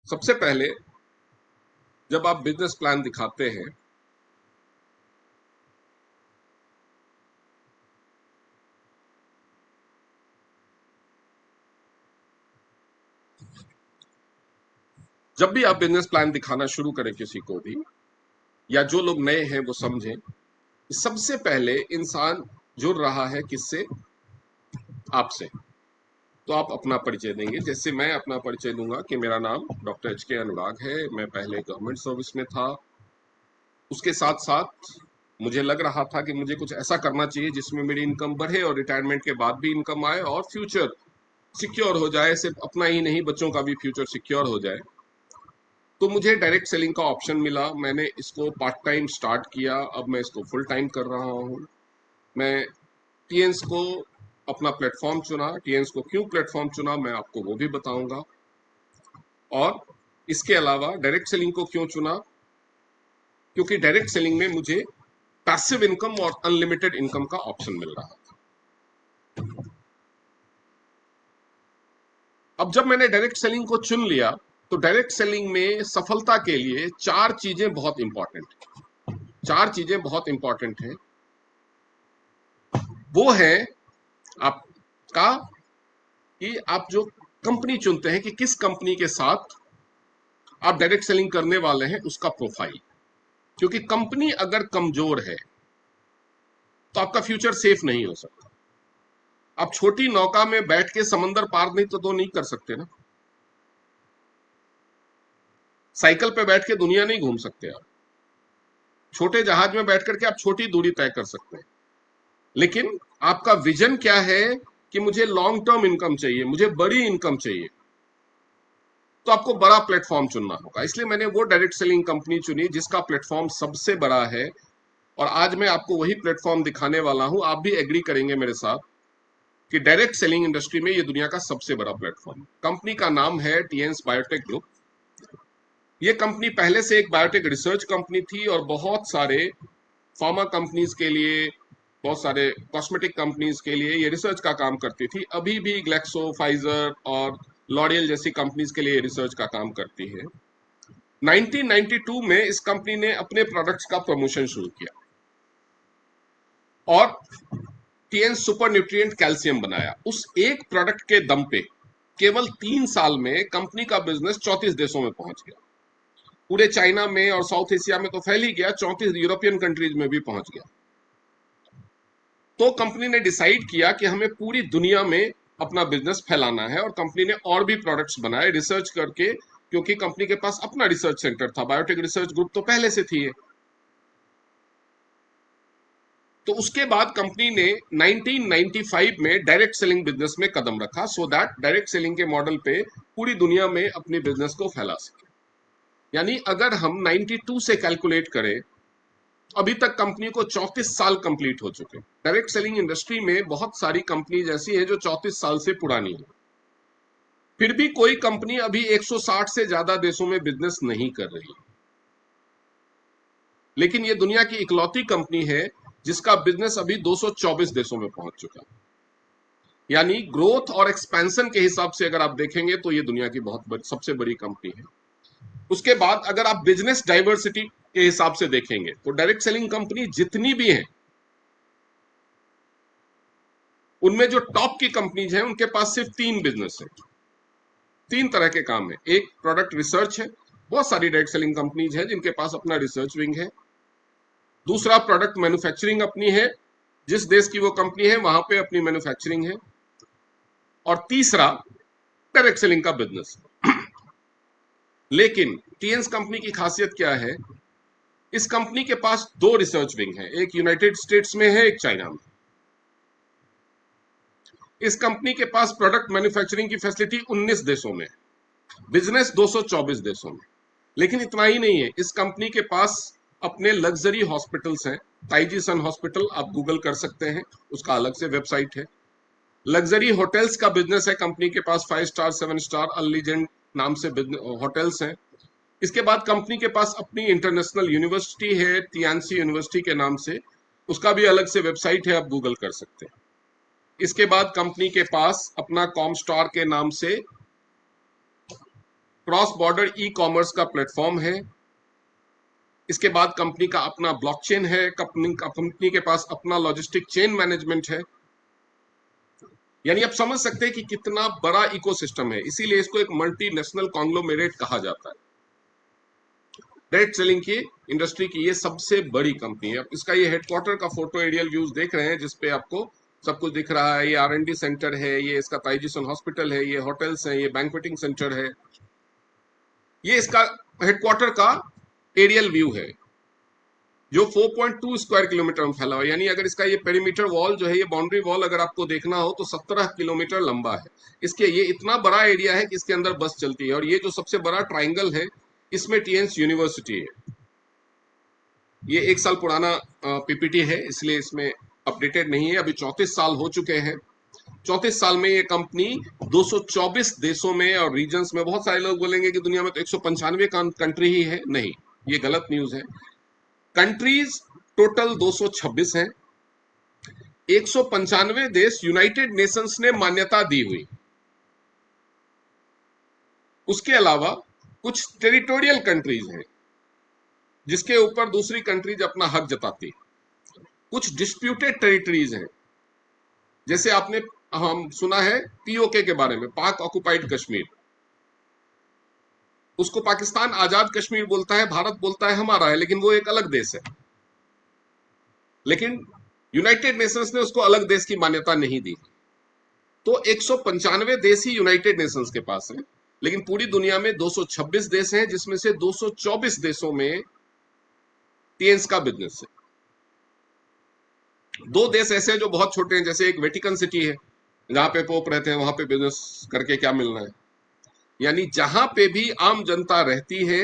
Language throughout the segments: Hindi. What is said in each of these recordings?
सबसे पहले जब आप बिजनेस प्लान दिखाते हैं जब भी आप बिजनेस प्लान दिखाना शुरू करें किसी को भी, या जो लोग नए हैं वो समझें, सबसे पहले इंसान जुड़ रहा है किससे? आपसे। तो आप अपना परिचय देंगे। जैसे मैं अपना परिचय दूंगा कि मेरा नाम डॉक्टर एच के अनुराग है, मैं पहले गवर्नमेंट सर्विस में था। उसके साथ साथ मुझे लग रहा था कि मुझे कुछ ऐसा करना चाहिए जिसमें मेरी इनकम बढ़े और रिटायरमेंट के बाद भी इनकम आए और फ्यूचर सिक्योर हो जाए, सिर्फ अपना ही नहीं बच्चों का भी फ्यूचर सिक्योर हो जाए। तो मुझे डायरेक्ट सेलिंग का ऑप्शन मिला, मैंने इसको पार्ट टाइम स्टार्ट किया, अब मैं इसको फुल टाइम कर रहा हूँ। मैं टीएन्स को अपना प्लेटफॉर्म चुना। टीएन्स को क्यों प्लेटफॉर्म चुना मैं आपको वो भी बताऊंगा। और इसके अलावा डायरेक्ट सेलिंग को क्यों चुना? क्योंकि डायरेक्ट सेलिंग में मुझे पैसिव इनकम और अनलिमिटेड इनकम का ऑप्शन मिल रहा था। अब जब मैंने डायरेक्ट सेलिंग को चुन लिया तो डायरेक्ट सेलिंग में सफलता के लिए चार चीजें बहुत इंपॉर्टेंट चार चीजें बहुत इंपॉर्टेंट हैं। वो है आपका कि आप जो कंपनी चुनते हैं कि किस कंपनी के साथ आप डायरेक्ट सेलिंग करने वाले हैं, उसका प्रोफाइल। क्योंकि कंपनी अगर कमजोर है तो आपका फ्यूचर सेफ नहीं हो सकता। आप छोटी नौका में बैठ के समंदर पार नहीं तो नहीं कर सकते ना। साइकिल पे बैठ के दुनिया नहीं घूम सकते आप। छोटे जहाज में बैठ करके आप छोटी दूरी तय कर सकते हैं, लेकिन आपका विजन क्या है कि मुझे लॉन्ग टर्म इनकम चाहिए, मुझे बड़ी इनकम चाहिए, तो आपको बड़ा प्लेटफॉर्म चुनना होगा। इसलिए मैंने वो डायरेक्ट सेलिंग कंपनी चुनी जिसका प्लेटफॉर्म सबसे बड़ा है। और आज मैं आपको वही प्लेटफॉर्म दिखाने वाला हूं। आप भी एग्री करेंगे मेरे साथ कि डायरेक्ट सेलिंग इंडस्ट्री में ये दुनिया का सबसे बड़ा प्लेटफॉर्म। कंपनी का नाम है टीएन्स बायोटेक ग्रुप। ये कंपनी पहले से एक बायोटेक रिसर्च कंपनी थी और बहुत सारे फार्मा कंपनीज के लिए, बहुत सारे कॉस्मेटिक कंपनीज के लिए ये रिसर्च का काम करती थी। अभी भी ग्लैक्सो, फाइजर और लॉरियल जैसी कंपनीज के लिए रिसर्च का काम करती है। 1992 में इस कंपनी ने अपने प्रोडक्ट्स का प्रमोशन शुरू किया और टीएन सुपर न्यूट्रिएंट कैल्शियम बनाया। उस एक प्रोडक्ट के दम पे केवल 3 साल में कंपनी का बिजनेस 34 देशों में पहुंच गया। पूरे चाइना में और साउथ एशिया में तो फैल ही गया, 34 यूरोपियन कंट्रीज में भी पहुंच गया। तो कंपनी ने डिसाइड किया कि हमें पूरी दुनिया में अपना बिजनेस फैलाना है और कंपनी ने और भी प्रोडक्ट्स बनाए रिसर्च करके, क्योंकि कंपनी के पास अपना रिसर्च सेंटर था। बायोटेक रिसर्च ग्रुप तो पहले से थी। तो उसके बाद कंपनी ने 1995 में डायरेक्ट सेलिंग बिजनेस में कदम रखा, सो दैट डायरेक्ट सेलिंग के मॉडल पे पूरी दुनिया में अपने बिजनेस को फैला सके। यानी अगर हम 92 से कैलकुलेट करें, अभी तक कंपनी को 34 साल कंप्लीट हो चुके। डायरेक्ट सेलिंग इंडस्ट्री में बहुत सारी कंपनीज ऐसी हैं जो 34 साल से पुरानी है, फिर भी कोई कंपनी अभी 160 से ज्यादा देशों में बिजनेस नहीं कर रही। लेकिन ये दुनिया की इकलौती कंपनी है जिसका बिजनेस अभी 224 देशों में पहुंच चुका। यानी ग्रोथ और एक्सपेंशन के हिसाब से अगर आप देखेंगे तो ये दुनिया की सबसे बड़ी कंपनी है। उसके बाद अगर आप बिजनेस डाइवर्सिटी के हिसाब से देखेंगे तो डायरेक्ट सेलिंग कंपनी जितनी भी हैं, उनमें जो टॉप की कंपनीज हैं उनके पास सिर्फ 3 बिजनेस है, 3 तरह के काम है। एक प्रोडक्ट रिसर्च है, बहुत सारी डायरेक्ट सेलिंग कंपनीज हैं जिनके पास अपना रिसर्च विंग है। दूसरा प्रोडक्ट मैन्युफैक्चरिंग अपनी है, जिस देश की वो कंपनी है वहां पे अपनी मैन्युफैक्चरिंग है। और तीसरा डायरेक्ट सेलिंग का बिजनेस। लेकिन टीएन्स कंपनी की खासियत क्या है? इस कंपनी के पास 2 रिसर्च विंग है, एक यूनाइटेड स्टेट्स में है, एक चाइना में। इस कंपनी के पास प्रोडक्ट मैन्युफैक्चरिंग की फैसिलिटी 19 देशों में, बिजनेस 224 देशों में। लेकिन इतना ही नहीं है, इस कंपनी के पास अपने लग्जरी हॉस्पिटल्स हैं। ताइजी सन हॉस्पिटल आप गूगल कर सकते हैं, उसका अलग से वेबसाइट है। लग्जरी होटल्स का बिजनेस है कंपनी के पास, 5 स्टार, 7 स्टार, अनलीजेंड नाम से होटल्स हैं। इसके बाद कंपनी के पास अपनी इंटरनेशनल यूनिवर्सिटी है, तियानसी यूनिवर्सिटी के नाम से, उसका भी अलग से वेबसाइट है, आप गूगल कर सकते हैं। इसके बाद कंपनी के पास अपना कॉमस्टार के नाम से क्रॉस बॉर्डर ई कॉमर्स का प्लेटफॉर्म है। इसके बाद कंपनी का अपना ब्लॉकचेन है, कंपनी के पास अपना लॉजिस्टिक चेन मैनेजमेंट है। यानी आप समझ सकते हैं कि कितना बड़ा इकोसिस्टम है, इसीलिए इसको एक मल्टीनेशनल कॉन्ग्लोमेरेट कहा जाता है। डायरेक्ट सेलिंग की इंडस्ट्री की ये सबसे बड़ी कंपनी है। अब इसका ये हेडक्वार्टर का फोटो एरियल व्यूज देख रहे हैं, जिसपे आपको सब कुछ दिख रहा है। ये R&D सेंटर है, ये इसका ताइजीसन हॉस्पिटल है, ये होटल्स हैं, ये बैंक्वेटिंग सेंटर है। ये इसका हेडक्वार्टर का एरियल व्यू है जो 4.2 स्क्वायर किलोमीटर में फैला हुआ है। यानी अगर इसका ये पेरीमीटर वॉल जो है, ये बाउंड्री वॉल अगर आपको देखना हो तो 17 किलोमीटर लंबा है। इसके ये इतना बड़ा एरिया है कि इसके अंदर बस चलती है। और ये जो सबसे बड़ा ट्राइंगल है, इसमें टीएंस यूनिवर्सिटी है। ये 1 साल पुराना पीपीटी है, इसलिए इसमें अपडेटेड नहीं है। अभी 34 साल हो चुके हैं। 34 साल में ये कंपनी 224 देशों में और रीजन्स में, बहुत सारे लोग बोलेंगे कि दुनिया में तो 195 कंट्री ही है। नहीं, ये गलत न्यूज है। कंट्रीज टोटल 226 हैं। 195 देश यूनाइटेड नेशंस ने मान्यता दी हुई। उसके अलावा कुछ टेरिटोरियल कंट्रीज हैं जिसके ऊपर दूसरी कंट्रीज अपना हक जताती है। कुछ डिस्प्यूटेड टेरिटरीज हैं, जैसे आपने हम सुना है पीओके के बारे में, पाक ऑक्युपाइड कश्मीर। उसको पाकिस्तान आजाद कश्मीर बोलता है, भारत बोलता है हमारा है, लेकिन वो एक अलग देश है। लेकिन यूनाइटेड नेशंस ने उसको अलग देश की मान्यता नहीं दी। तो 195 देश ही यूनाइटेड नेशंस के पास है, लेकिन पूरी दुनिया में 226 देश हैं, जिसमें से 224 देशों में टीएंस का बिजनेस है। 2 देश ऐसे हैं जो बहुत छोटे हैं, जैसे एक वेटिकन सिटी है जहां पे पोप रहते हैं, वहां पे बिजनेस करके क्या मिलना है। यानी जहां पे भी आम जनता रहती है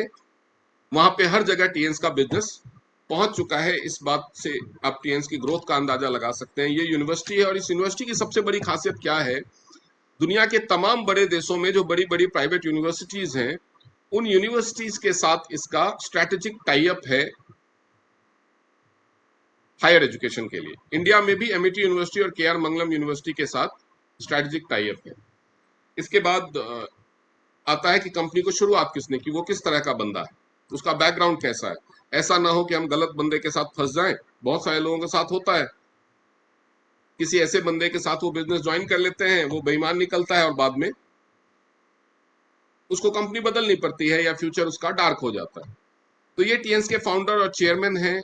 वहां पे हर जगह टीएंस का बिजनेस पहुंच चुका है। इस बात से आप टीएंस की ग्रोथ का अंदाजा लगा सकते हैं। ये यूनिवर्सिटी है, और इस यूनिवर्सिटी की सबसे बड़ी खासियत क्या है, दुनिया के तमाम बड़े देशों में जो बड़ी बड़ी प्राइवेट यूनिवर्सिटीज हैं, उन यूनिवर्सिटीज के साथ इसका स्ट्रैटेजिक टाई अप है हायर एजुकेशन के लिए। इंडिया में भी एमआईटी यूनिवर्सिटी और केआर मंगलम यूनिवर्सिटी के साथ स्ट्रैटेजिक टाई अप है। इसके बाद आता है कि कंपनी को शुरुआत किसने की, वो किस तरह का बंदा है, उसका बैकग्राउंड कैसा है। ऐसा ना हो कि हम गलत बंदे के साथ फंस जाएं। बहुत सारे लोगों के साथ होता है, किसी ऐसे बंदे के साथ वो बिजनेस ज्वाइन कर लेते हैं, वो बेईमान निकलता है और बाद में उसको कंपनी बदलनी पड़ती है या फ्यूचर उसका डार्क हो जाता है। तो ये टीएंस के फाउंडर और चेयरमैन हैं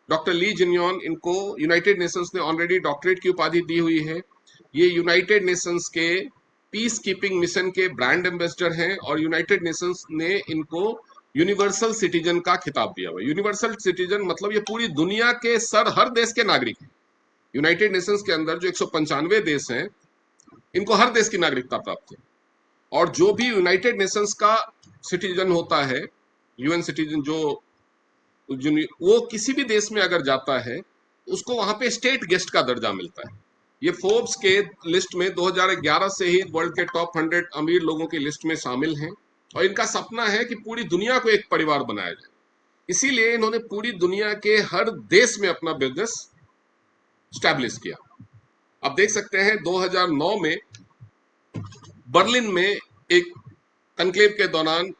डॉक्टर ली जिनयॉन। इनको यूनाइटेड नेशंस ने ऑलरेडी डॉक्टरेट की उपाधि दी हुई है। ये यूनाइटेड नेशंस के पीस कीपिंग मिशन के ब्रांड एम्बेसडर हैं, और यूनाइटेड नेशंस ने इनको यूनिवर्सल सिटीजन का खिताब दिया हुआ है। यूनिवर्सल सिटीजन मतलब ये पूरी दुनिया के हर देश के नागरिक हैं। यूनाइटेड नेशंस के अंदर जो 195 देश हैं, इनको हर देश की नागरिकता प्राप्त है। और जो भी यूनाइटेड नेशंस का सिटीजन होता है, यूएन सिटीजन, जो वो किसी भी देश में अगर जाता है, उसको वहां पे स्टेट गेस्ट का दर्जा मिलता है। ये फोर्ब्स के लिस्ट में 2011 से ही वर्ल्ड के टॉप 100 अमीर लोगों की लिस्ट में शामिल हैं, और इनका सपना है कि पूरी दुनिया को एक परिवार बनाया जाए। इसीलिए इन्होंने पूरी दुनिया के हर देश में अपना बिजनेस स्टैब्लिश किया। आप देख सकते हैं 2009 में बर्लिन में एक कनक्लेव के दौरान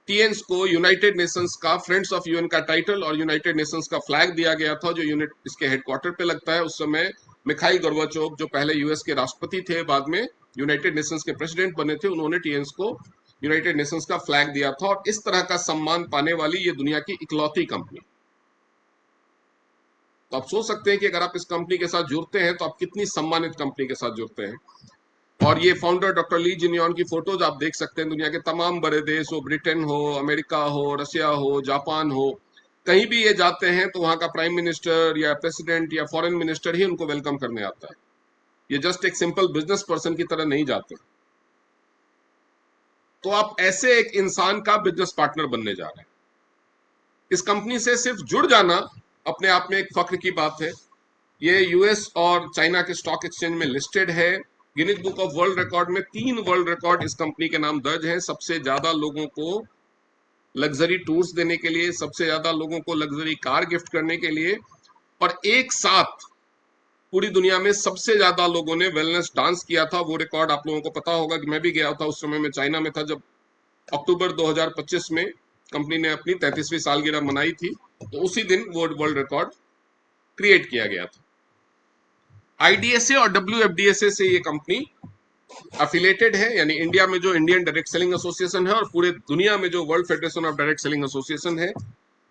टीएंस को यूनाइटेड नेशंस का फ्रेंड्स ऑफ यूएन का टाइटल और यूनाइटेड नेशंस का फ्लैग दिया गया था, जो यूनिट इसके हेडक्वार्टर पे लगता है। उस समय मिखाइल गोर्बाचोव, जो पहले यूएस के राष्ट्रपति थे, बाद में यूनाइटेड नेशंस के प्रेसिडेंट बने थे, उन्होंने टीएंस को यूनाइटेड नेशंस का फ्लैग दिया था। और इस तरह का सम्मान पाने वाली ये दुनिया की इकलौती कंपनी। तो आप सोच सकते हैं कि अगर आप इस कंपनी के साथ जुड़ते हैं तो आप कितनी सम्मानित कंपनी के साथ जुड़ते हैं। और ये फाउंडर डॉक्टर ली जिनयॉन की फोटोज आप देख सकते हैं। दुनिया के तमाम बड़े देश हो, ब्रिटेन हो, अमेरिका हो, रशिया हो, जापान हो, कहीं भी ये जाते हैं तो वहां का प्राइम मिनिस्टर या प्रेसिडेंट या फॉरेन मिनिस्टर ही उनको वेलकम करने आता है। ये जस्ट एक सिंपल बिजनेस पर्सन की तरह नहीं जाते। तो आप ऐसे एक इंसान का बिजनेस पार्टनर बनने जा रहे हैं। इस कंपनी से सिर्फ जुड़ जाना अपने आप में एक फख्र की बात है। ये यूएस और चाइना के स्टॉक एक्सचेंज में लिस्टेड है। Guinness book of world record में 3 वर्ल्ड रिकॉर्ड इस कंपनी के नाम दर्ज हैं। सबसे ज्यादा लोगों को लग्जरी टूर्स देने के लिए, सबसे ज्यादा लोगों को लग्जरी कार गिफ्ट करने के लिए, और एक साथ पूरी दुनिया में सबसे ज्यादा लोगों ने वेलनेस डांस किया था। वो रिकॉर्ड आप लोगों को पता होगा कि मैं भी गया था, उस समय मैं चाइना में था जब अक्टूबर 2025 में कंपनी ने अपनी 33वीं सालगिरह मनाई थी, तो उसी दिन वो वर्ल्ड रिकॉर्ड क्रिएट किया गया था। आईडीएसए और डब्ल्यूएफडीएसए से ये कंपनी अफिलेटेड है, यानी इंडिया में जो इंडियन डायरेक्ट सेलिंग एसोसिएशन है और पूरे दुनिया में जो world federation of direct selling association है,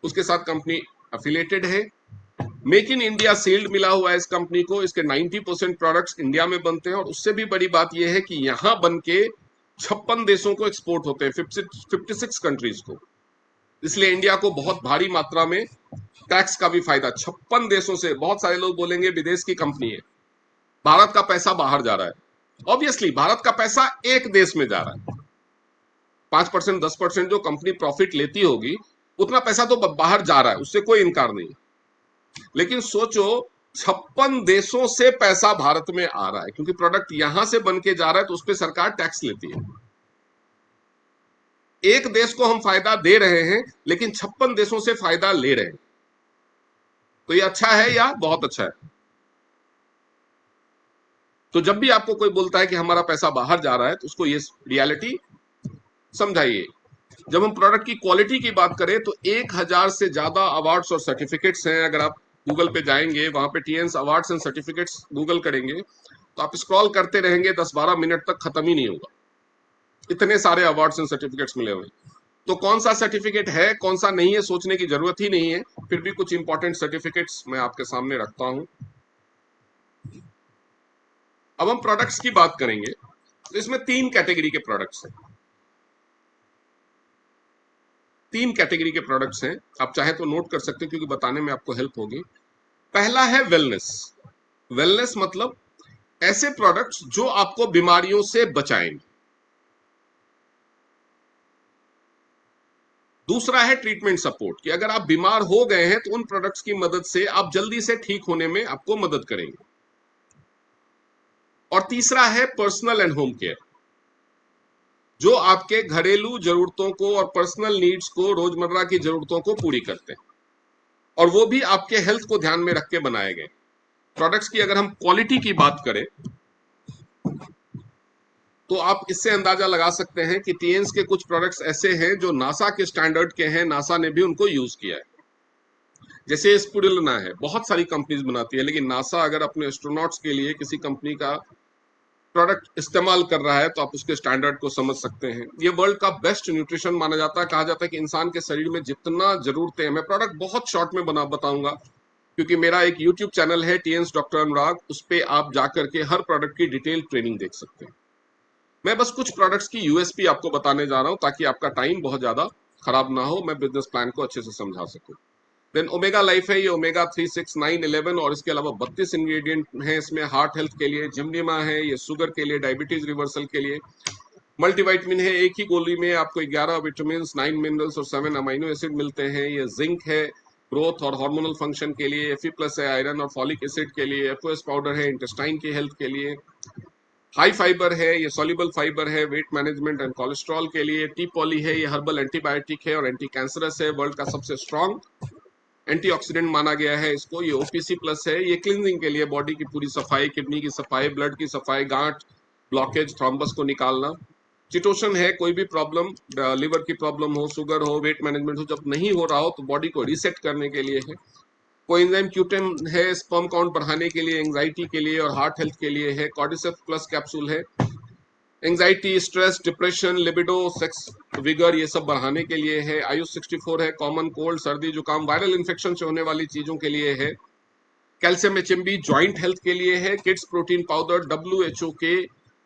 उसके साथ कंपनी अफिलेटेड है। मेक इन इंडिया सील्ड मिला हुआ है इस कंपनी को। इसके 90% प्रोडक्ट्स इंडिया में बनते हैं, और उससे भी बड़ी बात यह है कि यहां बन के 56 देशों को एक्सपोर्ट होते हैं, 56 कंट्रीज को। इसलिए इंडिया को बहुत भारी मात्रा में टैक्स का भी फायदा। 56 देशों से, बहुत सारे लोग बोलेंगे विदेश की कंपनी है, भारत का पैसा बाहर जा रहा है। ऑब्वियसली भारत का पैसा एक देश में जा रहा है। 5% 10% जो कंपनी प्रॉफिट लेती होगी, उतना पैसा तो बाहर जा रहा है, उससे कोई इनकार नहीं। लेकिन सोचो 56 देशों से पैसा भारत में आ रहा है, क्योंकि प्रोडक्ट यहां से बन के जा रहा है, तो उस पर सरकार टैक्स लेती है। एक देश को हम फायदा दे रहे हैं, लेकिन 56 देशों से फायदा ले रहे हैं। तो ये अच्छा है या बहुत अच्छा है? तो जब भी आपको कोई बोलता है कि हमारा पैसा बाहर जा रहा है, तो उसको ये रियलिटी समझाइए। जब हम प्रोडक्ट की क्वालिटी की बात करें, तो 1000 से ज्यादा अवार्ड्स और सर्टिफिकेट्स हैं। अगर आप गूगल पे जाएंगे, वहां पे टीएन्स अवार्ड्स एंड सर्टिफिकेट्स गूगल करेंगे, तो आप स्क्रॉल करते रहेंगे, 10-12 मिनट तक खत्म ही नहीं होगा, इतने सारे अवार्ड्स एंड सर्टिफिकेट्स मिले हुए। तो कौन सा सर्टिफिकेट है, कौन सा नहीं है, सोचने की जरूरत ही नहीं है। फिर भी कुछ इंपॉर्टेंट सर्टिफिकेट्स मैं आपके सामने रखता हूं। अब हम प्रोडक्ट्स की बात करेंगे, तो इसमें 3 कैटेगरी के प्रोडक्ट्स हैं। 3 कैटेगरी के प्रोडक्ट्स हैं, आप चाहे तो नोट कर सकते हैं, क्योंकि बताने में आपको हेल्प होगी। पहला है वेलनेस। वेलनेस मतलब ऐसे प्रोडक्ट्स जो आपको बीमारियों से बचाएंगे। दूसरा है ट्रीटमेंट सपोर्ट, कि अगर आप बीमार हो गए हैं, तो उन प्रोडक्ट्स की मदद से आप जल्दी से ठीक होने में आपको मदद करेंगे। और तीसरा है पर्सनल एंड होम केयर, जो आपके घरेलू जरूरतों को और पर्सनल नीड्स को, रोजमर्रा की जरूरतों को पूरी करते हैं, और वो भी आपके हेल्थ को ध्यान में रख के बनाए गए प्रोडक्ट्स की। अगर हम क्वालिटी की बात करें, तो आप इससे अंदाजा लगा सकते हैं कि टीएन्स के कुछ प्रोडक्ट्स ऐसे हैं जो नासा के स्टैंडर्ड के हैं, नासा ने भी उनको यूज किया है। जैसे स्पुरुलिना है, बहुत सारी कंपनीज बनाती है, लेकिन नासा अगर अपने एस्ट्रोनॉट्स के लिए किसी कंपनी का प्रोडक्ट इस्तेमाल कर रहा है, तो आप उसके स्टैंडर्ड को समझ सकते हैं। ये वर्ल्ड का बेस्ट न्यूट्रिशन माना जाता है। कहा जाता है कि इंसान के शरीर में जितना जरूरतें हैं, मैं प्रोडक्ट बहुत शॉर्ट में बताऊंगा, क्योंकि मेरा एक यूट्यूब चैनल है टीएन्स डॉक्टर अनुराग, उस पर आप जाकर के हर प्रोडक्ट की डिटेल ट्रेनिंग देख सकते हैं। मैं बस कुछ प्रोडक्ट्स की यूएसपी आपको बताने जा रहा हूं, ताकि आपका टाइम बहुत ज्यादा खराब ना हो, मैं बिजनेस प्लान को अच्छे से समझा सकूं। देन ओमेगा लाइफ है, ये ओमेगा 3, 6, 9, 11 और इसके अलावा 32 इंग्रेडिएंट हैं इसमें हार्ट हेल्थ के लिए। जिमनिमा है, ये शुगर के लिए, डायबिटीज रिवर्सल के लिए। मल्टीविटामिन है, एक ही गोली में आपको 11 विटामिन, 9 मिनरल्स और 7 अमाइनो एसिड मिलते हैं। ये जिंक है, ग्रोथ और हार्मोनल फंक्शन के लिए। Fe+ है, आयरन और फॉलिक एसिड के लिए। FOS पाउडर है, इंटेस्टाइन की हेल्थ के लिए। हाई फाइबर है, ये सॉल्युबल फाइबर है, वेट मैनेजमेंट एंड कोलेस्ट्रॉल के लिए। टी पॉली है, ये हर्बल एंटीबायोटिक है और एंटी कैंसरस है, वर्ल्ड का सबसे स्ट्रॉन्ग एंटीऑक्सीडेंट माना गया है इसको। ये OPC+ है, ये क्लींजिंग के लिए, बॉडी की पूरी सफाई, किडनी की सफाई, ब्लड की सफाई, गांठ, ब्लॉकेज, थ्रोम्बस को निकालना। चिटोशन है, कोई भी प्रॉब्लम, लिवर की प्रॉब्लम हो, शुगर हो, वेट मैनेजमेंट हो, जब नहीं हो रहा हो तो बॉडी को रीसेट करने के लिए है। कोएंजाइम Q10 है, स्पर्म काउंट बढ़ाने के लिए, एंग्जाइटी के लिए और हार्ट हेल्थ के लिए है। कॉर्डिसेप्स+ कैप्सूल है, anxiety, stress, depression, libido, sex vigour, ये सब बढ़ाने के लिए है। आयुष 64 है, कॉमन कोल्ड, सर्दी जुकाम, वायरल इन्फेक्शन से होने वाली चीजों के लिए है। कैल्शियम HMB जॉइंट हेल्थ के लिए है। किड्स प्रोटीन पाउडर WHO के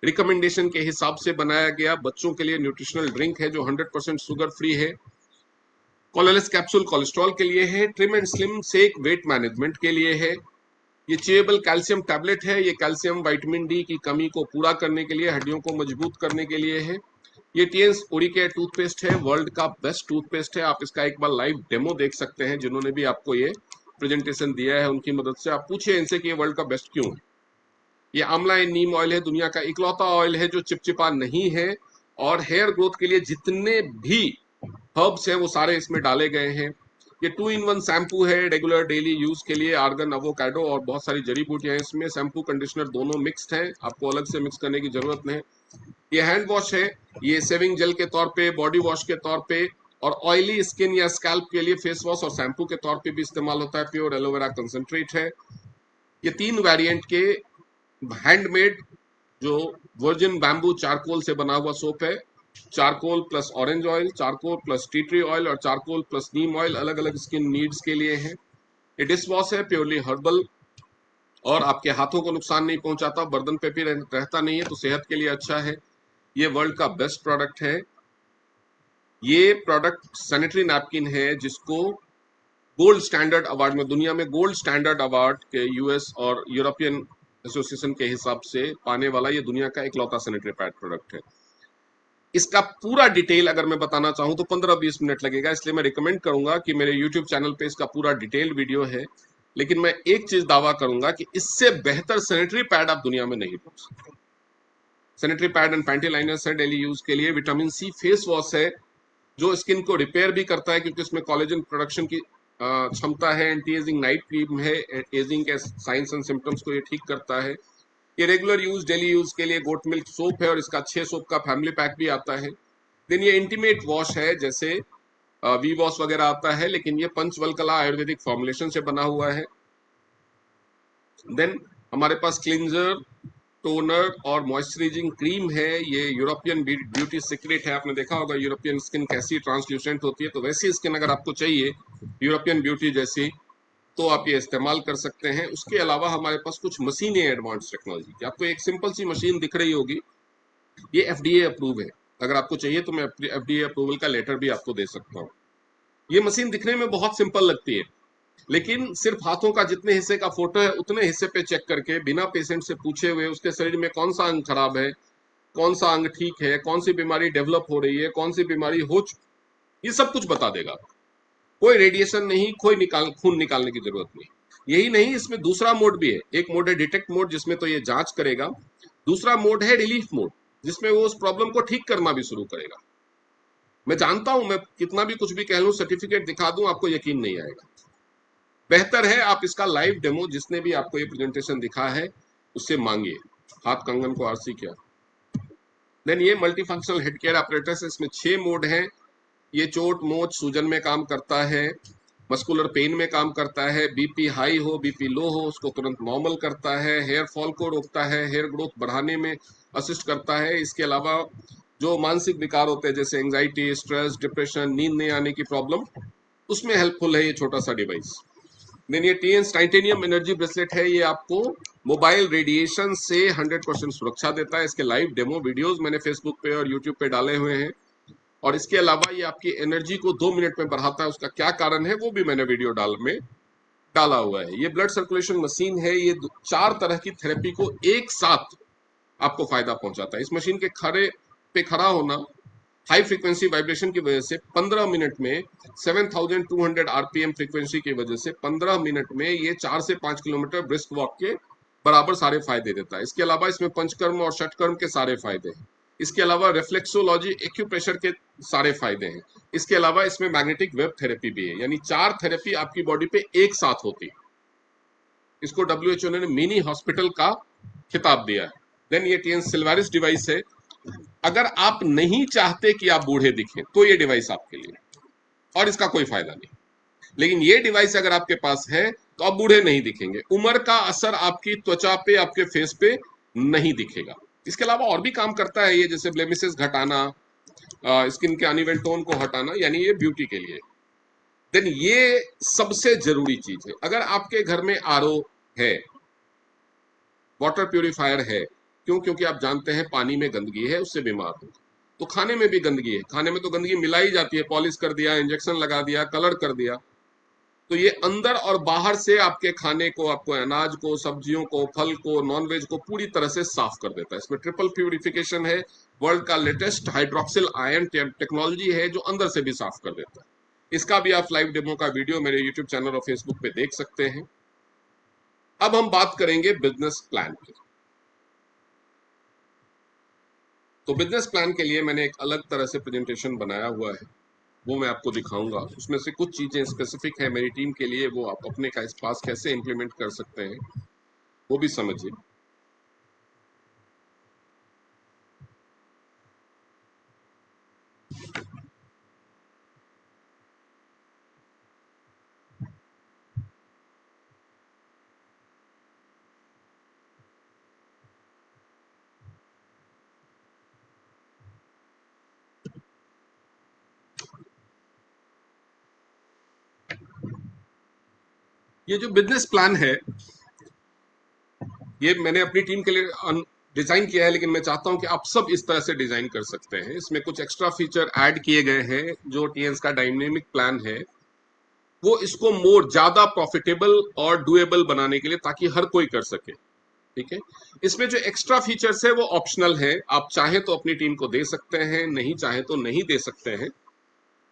रिकमेंडेशन के हिसाब से बनाया गया बच्चों के लिए न्यूट्रिशनल ड्रिंक है, जो 100% शुगर फ्री है। कोलोलिस कैप्सूल कोलेस्ट्रॉल के लिए है। Trim and slim shake weight management के लिए है। ये चेबल कैल्शियम टैबलेट है, ये कैल्शियम विटामिन डी की कमी को पूरा करने के लिए, हड्डियों को मजबूत करने के लिए है। ये टीएन्स ओरिकेयर टूथपेस्ट है, वर्ल्ड का बेस्ट टूथपेस्ट है। आप इसका एक बार लाइव डेमो देख सकते हैं, जिन्होंने भी आपको ये प्रेजेंटेशन दिया है उनकी मदद से। आप पूछिए इनसे कि ये वर्ल्ड का बेस्ट क्यों है। ये आंवला एंड नीम ऑयल है, दुनिया का इकलौता ऑयल है जो चिपचिपा नहीं है, और हेयर ग्रोथ के लिए जितने भी हर्ब्स हैं वो सारे इसमें डाले गए हैं। ये 2-in-1 शैम्पू है, रेगुलर डेली यूज के लिए। आर्गन, अवोकाडो और बहुत सारी जड़ी बूटियां इसमें। शैम्पू कंडीशनर दोनों मिक्स्ड हैं, आपको अलग से मिक्स करने की जरूरत नहीं। ये हैंड वॉश है, ये सेविंग जेल के तौर पे, बॉडी वॉश के तौर पे, और ऑयली स्किन या स्कैल्प के लिए फेस वॉश और शैम्पू के तौर पे भी इस्तेमाल होता है। प्योर एलोवेरा कंसंट्रेट है। ये 3 वेरिएंट के हैंडमेड जो वर्जिन बैम्बू चारकोल से बना हुआ सोप है। Charcoal plus orange oil, charcoal plus tea tree oil और चारकोल प्लस नीम ऑयल अलग अलग स्किन नीड्स के लिए है। ये डिश वॉश है, प्योरली हर्बल, और आपके हाथों को नुकसान नहीं पहुंचाता, बर्तन पे भी रहता नहीं है, तो सेहत के लिए अच्छा है। ये वर्ल्ड का बेस्ट प्रोडक्ट है। ये प्रोडक्ट सैनिटरी नैपकिन है जिसको गोल्ड स्टैंडर्ड अवार्ड में, दुनिया में गोल्ड स्टैंडर्ड अवार्ड के यूएस और यूरोपियन एसोसिएशन के हिसाब से पाने वाला ये दुनिया का इकलौता सैनिटरी पैड प्रोडक्ट है। इसका पूरा डिटेल अगर मैं बताना चाहूं तो 15-20 मिनट लगेगा, इसलिए मैं रिकमेंड करूंगा कि मेरे यूट्यूब चैनल पे इसका पूरा डिटेल वीडियो है। लेकिन मैं एक चीज दावा करूंगा कि इससे बेहतर सैनिटरी पैड आप दुनिया में नहीं ढूंढ सकते। Sanitary pad and panty liners है डेली यूज के लिए। विटामिन सी फेस वॉश है जो स्किन को रिपेयर भी करता है क्योंकि इसमें कोलेजन प्रोडक्शन की क्षमता है। एंटी एजिंग नाइट क्रीम है, एजिंग के साइंस एंड सिम्टम्स को ये ठीक करता है। ये रेगुलर यूज डेली यूज के लिए गोट मिल्क सोप है और इसका 6 सोप का फैमिली पैक भी आता है। देन ये इंटीमेट वॉश है, जैसे वी वॉश वगैरह आता है, लेकिन ये पंचवल्कला आयुर्वेदिक फॉर्मुलेशन से बना हुआ है। देन हमारे पास क्लिंजर, टोनर और मॉइस्चराइजिंग क्रीम है। ये यूरोपियन ब्यूटी सीक्रेट है। आपने देखा होगा यूरोपियन स्किन कैसी ट्रांसल्यूसेंट होती है, तो वैसी स्किन अगर आपको चाहिए यूरोपियन ब्यूटी जैसी, तो आप ये इस्तेमाल कर सकते हैं। उसके अलावा हमारे पास कुछ मशीनें एडवांस टेक्नोलॉजी की, आपको एक सिंपल सी मशीन दिख रही होगी, ये एफडीए अप्रूव है। अगर आपको चाहिए तो मैं एफडीए अप्रूवल का लेटर भी आपको दे सकता हूँ। ये मशीन दिखने में बहुत सिंपल लगती है, लेकिन सिर्फ हाथों का जितने हिस्से का फोटो है उतने हिस्से पे चेक करके बिना पेशेंट से पूछे हुए उसके शरीर में कौन सा अंग खराब है, कौन सा अंग ठीक है, कौन सी बीमारी डेवलप हो रही है, कौन सी बीमारी ये सब कुछ बता देगा। कोई रेडिएशन नहीं, कोई खून निकालने की जरूरत नहीं। यही नहीं, इसमें दूसरा मोड भी है। एक मोड है डिटेक्ट मोड जिसमें तो ये जांच करेगा। दूसरा मोड है रिलीफ मोड जिसमें वो उस प्रॉब्लम को ठीक करना भी शुरू करेगा। मैं जानता हूं, मैं कितना भी कुछ भी कह लूं, सर्टिफिकेट दिखा दूं, आपको यकीन नहीं आएगा। बेहतर है आप इसका लाइव डेमो, जिसने भी आपको ये प्रेजेंटेशन दिखा है उससे मांगिए। हाथ कंगन को आरसी क्या। देन ये multi functional head care operators, इसमें 6 मोड हैं। ये चोट मोच सूजन में काम करता है, मस्कुलर पेन में काम करता है, बीपी हाई हो बीपी लो हो उसको तुरंत नॉर्मल करता है, हेयर फॉल को रोकता है, हेयर ग्रोथ बढ़ाने में असिस्ट करता है। इसके अलावा जो मानसिक विकार होते हैं जैसे एंजाइटी, स्ट्रेस, डिप्रेशन, नींद नहीं आने की प्रॉब्लम, उसमें हेल्पफुल है ये छोटा सा डिवाइस। देन ये टीएंस टाइटेनियम एनर्जी ब्रेसलेट है। ये आपको मोबाइल रेडिएशन से 100% सुरक्षा देता है। इसके लाइव डेमो वीडियोस मैंने फेसबुक पे और यूट्यूब पे डाले हुए हैं। और इसके अलावा ये आपकी एनर्जी को 2 मिनट में बढ़ाता है। उसका क्या कारण है वो भी मैंने वीडियो डाला हुआ है। ये ब्लड सर्कुलेशन मशीन है। ये 4 तरह की थेरेपी को एक साथ आपको फायदा पहुंचाता है। इस मशीन के खड़े पे खड़ा होना हाई फ्रीक्वेंसी वाइब्रेशन की वजह से 15 मिनट में 7200 आरपीएम फ्रीक्वेंसी की वजह से 15 मिनट में ये 4 से 5 किलोमीटर ब्रिस्क वॉक के बराबर सारे फायदे देता है। इसके अलावा इसमें पंचकर्म और षटकर्म के सारे फायदे हैं। इसके अलावा रिफ्लेक्सोलॉजी एक्यूप्रेशर के सारे फायदे हैं। इसके अलावा इसमें मैग्नेटिक वेव थेरेपी भी है, यानी 4 थेरेपी आपकी बॉडी पे एक साथ होती है। इसको डब्ल्यूएचओ ने मिनी हॉस्पिटल का खिताब दिया है। देन ये टीएन सिल्वारिस डिवाइस है। अगर आप नहीं चाहते कि आप बूढ़े दिखें तो ये डिवाइस आपके लिए, और इसका कोई फायदा नहीं। लेकिन ये डिवाइस अगर आपके पास है तो आप बूढ़े नहीं दिखेंगे। उम्र का असर आपकी त्वचा पे, आपके फेस पे नहीं दिखेगा। इसके अलावा और भी काम करता है ये, जैसे ब्लेमिसेस घटाना, स्किन के अनइवन टोन को हटाना, यानी ये ब्यूटी के लिए। देन ये सबसे जरूरी चीज है। अगर आपके घर में आरओ है, वाटर प्यूरिफायर है, क्यों? क्योंकि आप जानते हैं पानी में गंदगी है, उससे बीमार हो। तो खाने में भी गंदगी है, खाने में तो गंदगी मिलाई जाती है, पॉलिश कर दिया, इंजेक्शन लगा दिया, कलर कर दिया। तो ये अंदर और बाहर से आपके खाने को, आपको अनाज को, सब्जियों को, फल को, नॉनवेज को पूरी तरह से साफ कर देता है। इसमें ट्रिपल प्यूरिफिकेशन है। वर्ल्ड का लेटेस्ट हाइड्रोक्सिल आयन टेक्नोलॉजी है जो अंदर से भी साफ कर देता है। इसका भी आप लाइव डेमो का वीडियो मेरे यूट्यूब चैनल और फेसबुक पे देख सकते हैं। अब हम बात करेंगे बिजनेस प्लान की। तो बिजनेस प्लान के लिए मैंने एक अलग तरह से प्रेजेंटेशन बनाया हुआ है, वो मैं आपको दिखाऊंगा। उसमें से कुछ चीजें स्पेसिफिक है मेरी टीम के लिए, वो आप अपने का पास कैसे इंप्लीमेंट कर सकते हैं वो भी समझिए। ये जो बिजनेस प्लान है, ये मैंने अपनी टीम के लिए डिजाइन किया है, लेकिन मैं चाहता हूं कि आप सब इस तरह से डिजाइन कर सकते हैं। इसमें कुछ एक्स्ट्रा फीचर ऐड किए गए हैं जो टीएंस का डायनेमिक प्लान है, वो इसको मोर ज्यादा प्रॉफिटेबल और डुएबल बनाने के लिए, ताकि हर कोई कर सके। ठीक है। इसमें जो एक्स्ट्रा फीचर्स है वो ऑप्शनल है, आप चाहे तो अपनी टीम को दे सकते हैं, नहीं चाहे तो नहीं दे सकते हैं।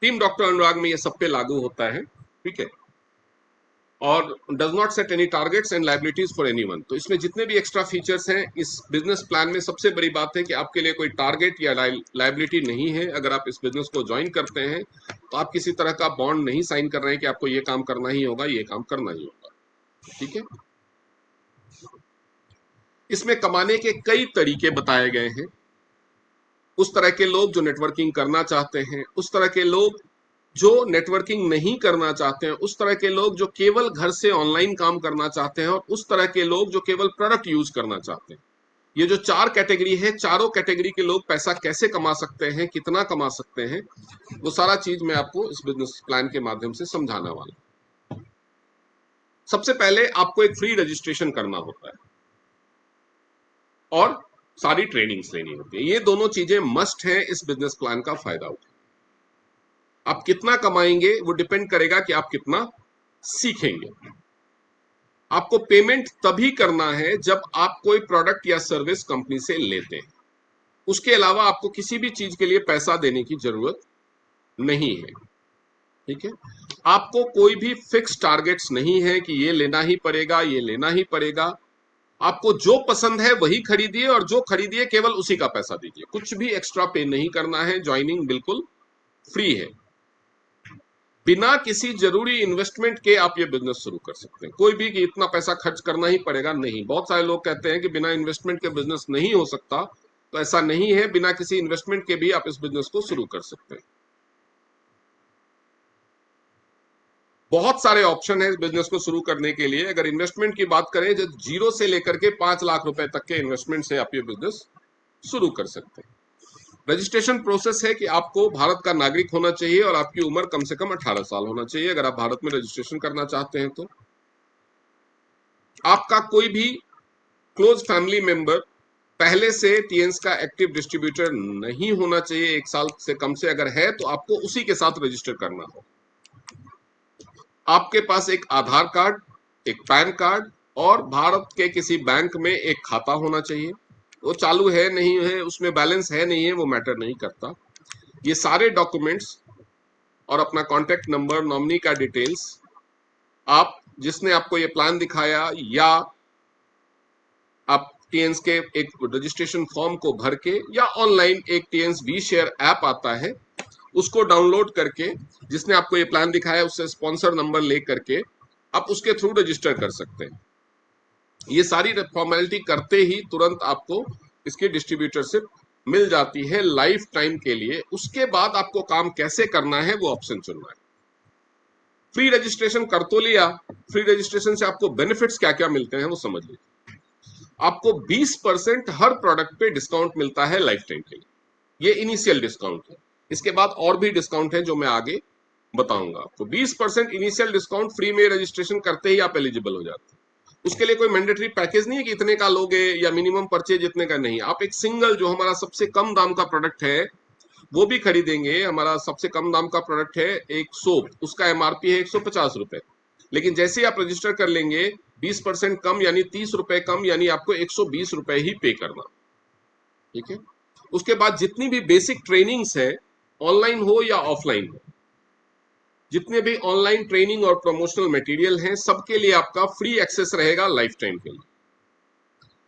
टीम डॉक्टर अनुराग में ये सब पे लागू होता है। ठीक है। और does not set any targets and liabilities for anyone. तो इसमें जितने भी एक्स्ट्रा फीचर्स हैं इस बिजनेस प्लान में, सबसे बड़ी बात है कि आपके लिए कोई टारगेट या लाइबिलिटी नहीं है। अगर आप इस बिजनेस को ज्वाइन करते हैं तो आप किसी तरह का बॉन्ड नहीं साइन कर रहे हैं कि आपको ये काम करना ही होगा, ये काम करना ही होगा। ठीक है। इसमें कमाने के कई तरीके बताए गए हैं। उस तरह के लोग जो नेटवर्किंग करना चाहते हैं, उस तरह के लोग जो नेटवर्किंग नहीं करना चाहते हैं, उस तरह के लोग जो केवल घर से ऑनलाइन काम करना चाहते हैं, और उस तरह के लोग जो केवल प्रोडक्ट यूज करना चाहते हैं। ये जो चार कैटेगरी है, चारों कैटेगरी के लोग पैसा कैसे कमा सकते हैं, कितना कमा सकते हैं, वो सारा चीज मैं आपको इस बिजनेस प्लान के माध्यम से समझाने वाला हूं। सबसे पहले आपको एक फ्री रजिस्ट्रेशन करना होता है और सारी ट्रेनिंग्स लेनी होती है। ये दोनों चीजें मस्ट है इस बिजनेस प्लान का फायदा उठाए। आप कितना कमाएंगे वो डिपेंड करेगा कि आप कितना सीखेंगे। आपको पेमेंट तभी करना है जब आप कोई प्रोडक्ट या सर्विस कंपनी से लेते हैं। उसके अलावा आपको किसी भी चीज के लिए पैसा देने की जरूरत नहीं है। ठीक है। आपको कोई भी फिक्स टारगेट्स नहीं है कि ये लेना ही पड़ेगा, ये लेना ही पड़ेगा। आपको जो पसंद है वही खरीदिए, और जो खरीदिए केवल उसी का पैसा दीजिए। कुछ भी एक्स्ट्रा पे नहीं करना है। ज्वाइनिंग बिल्कुल फ्री है। बिना किसी जरूरी इन्वेस्टमेंट के आप ये बिजनेस शुरू कर सकते हैं। कोई भी कि इतना पैसा खर्च करना ही पड़ेगा, नहीं। बहुत सारे लोग कहते हैं कि बिना इन्वेस्टमेंट के बिजनेस नहीं हो सकता, तो ऐसा नहीं है। बिना किसी इन्वेस्टमेंट के भी आप इस बिजनेस को शुरू कर सकते हैं। बहुत सारे ऑप्शन है इस बिजनेस को शुरू करने के लिए। अगर इन्वेस्टमेंट की बात करें, जो जीरो से लेकर के 5 लाख रुपए तक के इन्वेस्टमेंट से आप ये बिजनेस शुरू कर सकते हैं। रजिस्ट्रेशन प्रोसेस है कि आपको भारत का नागरिक होना चाहिए और आपकी उम्र कम से कम 18 साल होना चाहिए, अगर आप भारत में रजिस्ट्रेशन करना चाहते हैं तो। आपका कोई भी क्लोज फैमिली मेंबर पहले से टीएंस का एक्टिव डिस्ट्रीब्यूटर नहीं होना चाहिए। 1 साल से कम से अगर है तो आपको उसी के साथ रजिस्टर करना हो। आपके पास एक आधार कार्ड, एक पैन कार्ड और भारत के किसी बैंक में एक खाता होना चाहिए। वो चालू है नहीं है, उसमें बैलेंस है नहीं है, वो मैटर नहीं करता। ये सारे डॉक्यूमेंट्स और अपना कॉन्टेक्ट नंबर, नॉमिनी का डिटेल्स, आप जिसने आपको ये प्लान दिखाया या आप टीएंस के एक रजिस्ट्रेशन फॉर्म को भर के, या ऑनलाइन एक टीएंस वी शेयर ऐप आता है उसको डाउनलोड करके, जिसने आपको ये प्लान दिखाया उससे स्पॉन्सर नंबर ले करके आप उसके थ्रू रजिस्टर कर सकते हैं। ये सारी फॉर्मेलिटी करते ही तुरंत आपको इसकी डिस्ट्रीब्यूटरशिप मिल जाती है लाइफ टाइम के लिए। उसके बाद आपको काम कैसे करना है वो ऑप्शन चुनना है। फ्री रजिस्ट्रेशन कर तो लिया, फ्री रजिस्ट्रेशन से आपको बेनिफिट्स क्या क्या मिलते हैं वो समझ लीजिए। आपको 20% हर प्रोडक्ट पे डिस्काउंट मिलता है लाइफ टाइम के लिए। ये इनिशियल डिस्काउंट है। इसके बाद और भी डिस्काउंट है जो मैं आगे बताऊंगा आपको। 20% इनिशियल डिस्काउंट फ्री में रजिस्ट्रेशन करते ही आप एलिजिबल हो जाते हैं। उसके लिए कोई मैंडेटरी पैकेज नहीं है कि इतने का लोगे या मिनिमम परचेज इतने का, नहीं। आप एक सिंगल जो हमारा सबसे कम दाम का प्रोडक्ट है वो भी खरीदेंगे। हमारा सबसे कम दाम का प्रोडक्ट है एक सोप, उसका एमआरपी है 150 रुपए, लेकिन जैसे ही आप रजिस्टर कर लेंगे 20% कम यानी 30 रुपए कम, यानी आपको 120 रुपए ही पे करना। ठीक है। उसके बाद जितनी भी बेसिक ट्रेनिंग्स है, ऑनलाइन हो या ऑफलाइन हो, जितने भी ऑनलाइन ट्रेनिंग और प्रमोशनल मटेरियल हैं, सबके लिए आपका फ्री एक्सेस रहेगा लाइफ टाइम के लिए।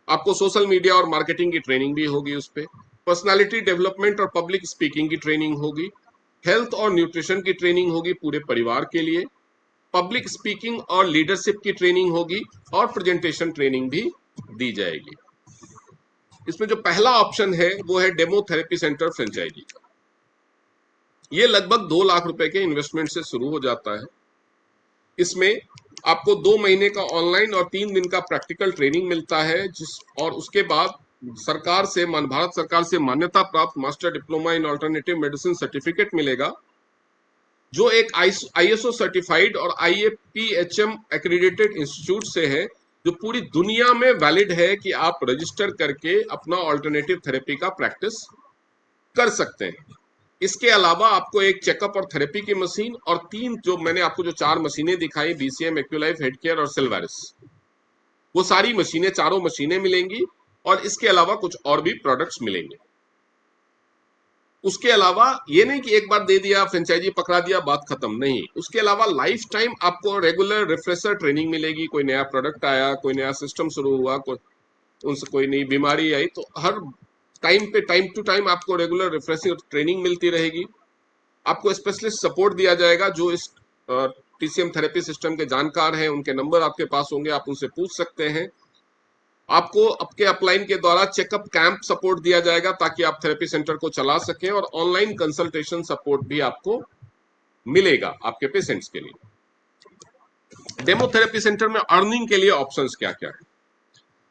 आपको सोशल मीडिया और मार्केटिंग की ट्रेनिंग भी होगी उस पर, पर्सनालिटी डेवलपमेंट और पब्लिक स्पीकिंग की ट्रेनिंग होगी, हेल्थ और न्यूट्रिशन की ट्रेनिंग होगी पूरे परिवार के लिए, पब्लिक स्पीकिंग और लीडरशिप की ट्रेनिंग होगी, और प्रेजेंटेशन ट्रेनिंग भी दी जाएगी। इसमें जो पहला ऑप्शन है वो है डेमो थेरेपी सेंटर फ्रेंचाइजी का। ये लगभग 2 लाख रुपए के इन्वेस्टमेंट से शुरू हो जाता है। इसमें आपको 2 महीने का ऑनलाइन और 3 दिन का प्रैक्टिकल ट्रेनिंग मिलता है, और उसके बाद भारत सरकार से मान्यता प्राप्त master diploma in alternative medicine certificate मिलेगा, जो एक आईएसओ सर्टिफाइड और आईएपीएचएम एक्रीडेटेड इंस्टीट्यूट से है, जो पूरी दुनिया में वैलिड है कि आप रजिस्टर करके अपना ऑल्टरनेटिव थेरेपी का प्रैक्टिस कर सकते हैं। इसके अलावा आपको एक चेकअप और थेरेपी की मशीन और 3 जो मैंने आपको जो 4 मशीनें दिखाई, बीसीएम, एक्यूलाइफ, हेडकेयर और सिल्वारिस, वो सारी मशीनें, चारों मशीनें मिलेंगी, और इसके अलावा कुछ और भी प्रोडक्ट्स मिलेंगे। उसके अलावा ये नहीं कि एक बार दे दिया, फ्रेंचाइजी पकड़ा दिया, बात खत्म, नहीं। उसके अलावा लाइफ टाइम आपको रेगुलर रिफ्रेशर ट्रेनिंग मिलेगी। कोई नया प्रोडक्ट आया, कोई नया सिस्टम शुरू हुआ, उनसे कोई नई बीमारी आई, तो हर टाइम पे, टाइम टू टाइम आपको रेगुलर रिफ्रेशिंग ट्रेनिंग मिलती रहेगी। आपको स्पेशलिस्ट सपोर्ट दिया जाएगा, जो इस टीसीएम थेरेपी सिस्टम के जानकार हैं, उनके नंबर आपके पास होंगे, आप उनसे पूछ सकते हैं। आपको आपके अपलाइन के द्वारा चेकअप कैंप सपोर्ट दिया जाएगा, ताकि आप थेरेपी सेंटर को चला सकें, और ऑनलाइन कंसल्टेशन सपोर्ट भी आपको मिलेगा आपके पेशेंट्स के लिए। डेमो थेरेपी सेंटर में अर्निंग के लिए ऑप्शंस क्या क्या है?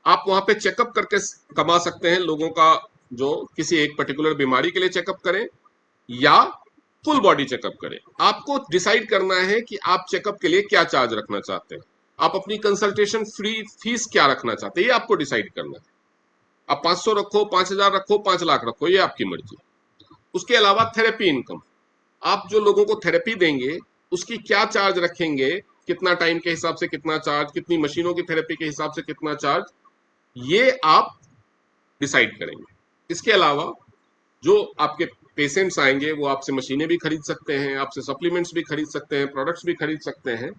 आप वहां पे चेकअप करके कमा सकते हैं लोगों का, जो किसी एक पर्टिकुलर बीमारी के लिए चेकअप करें या फुल बॉडी चेकअप करें। आपको डिसाइड करना है कि आप चेकअप के लिए क्या चार्ज रखना चाहते हैं, आप अपनी कंसल्टेशन फ्री फीस क्या रखना चाहते हैं, ये आपको डिसाइड करना है। आप 500 रखो, 5000 रखो, 5 लाख रखो, ये आपकी मर्जी। उसके अलावा थेरेपी इनकम, आप जो लोगों को थेरेपी देंगे उसकी क्या चार्ज रखेंगे, कितना टाइम के हिसाब से कितना चार्ज, कितनी मशीनों की थेरेपी के हिसाब से कितना चार्ज, ये आप डिसाइड करेंगे। इसके अलावा जो आपके पेशेंट्स आएंगे, वो आपसे मशीनें भी खरीद सकते हैं, आपसे सप्लीमेंट्स भी खरीद सकते हैं, प्रोडक्ट्स भी खरीद सकते हैं।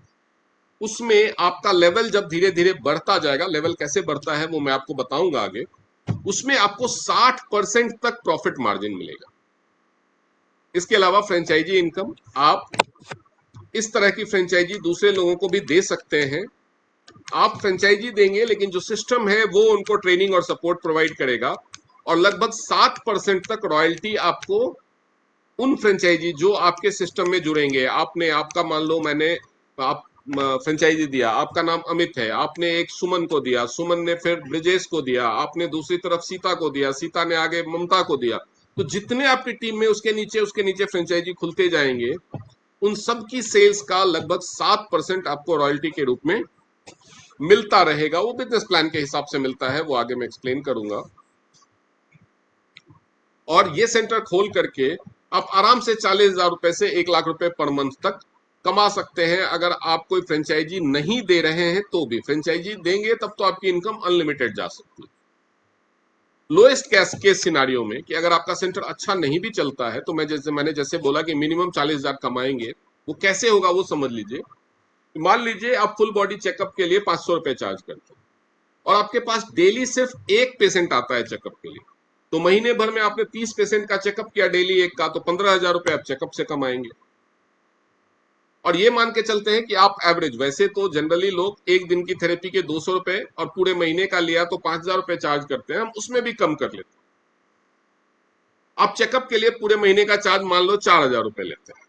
उसमें आपका लेवल जब धीरे धीरे बढ़ता जाएगा, लेवल कैसे बढ़ता है वो मैं आपको बताऊंगा आगे, उसमें आपको 60% तक प्रॉफिट मार्जिन मिलेगा। इसके अलावा फ्रेंचाइजी इनकम, आप इस तरह की फ्रेंचाइजी दूसरे लोगों को भी दे सकते हैं। आप फ्रेंचाइजी देंगे, लेकिन जो सिस्टम है वो उनको ट्रेनिंग और सपोर्ट प्रोवाइड करेगा, और लगभग 7% तक रॉयल्टी आपको उन फ्रेंचाइजी जो आपके सिस्टम में जुड़ेंगे। आपका मान लो मैंने आप फ्रेंचाइजी दिया, आपका नाम अमित है, आपने एक सुमन को दिया, सुमन ने फिर ब्रिजेश को दिया, आपने दूसरी तरफ सीता को दिया, सीता ने आगे ममता को दिया, तो जितने आपकी टीम में उसके नीचे फ्रेंचाइजी खुलते जाएंगे, उन सब की सेल्स का लगभग 7% आपको रॉयल्टी के रूप में मिलता रहेगा। वो बिजनेस प्लान के हिसाब से मिलता है, वो आगे मैं एक्सप्लेन करूंगा। और ये सेंटर खोल करके आप आराम से 40,000 रुपए से 1 लाख रुपए पर मंथ तक कमा सकते हैं। अगर आप कोई फ्रेंचाइजी नहीं दे रहे हैं तो भी, फ्रेंचाइजी देंगे तब तो आपकी इनकम अनलिमिटेड जा सकती है। लोएस्ट केस सिनारियो में, कि अगर आपका सेंटर अच्छा नहीं भी चलता है, तो मैंने जैसे बोला कि मिनिमम 40,000 कमाएंगे, वो कैसे होगा वो समझ लीजिए। मान लीजिए आप फुल बॉडी चेकअप के लिए 500 रुपए चार्ज करते हैं, और आपके पास डेली सिर्फ एक पेशेंट आता है चेकअप के लिए, तो महीने भर में आपने 30 पेशेंट का चेकअप किया डेली एक का, तो 15,000 रुपए आप चेकअप से कमाएंगे। और ये मान के चलते हैं कि आप एवरेज, वैसे तो जनरली लोग एक दिन की थेरेपी के 200 रुपए और पूरे महीने का लिया तो 5,000 रुपए चार्ज करते हैं, हम उसमें भी कम कर लेते हैं। आप चेकअप के लिए पूरे महीने का चार्ज मान लो 4,000 रुपए लेते हैं,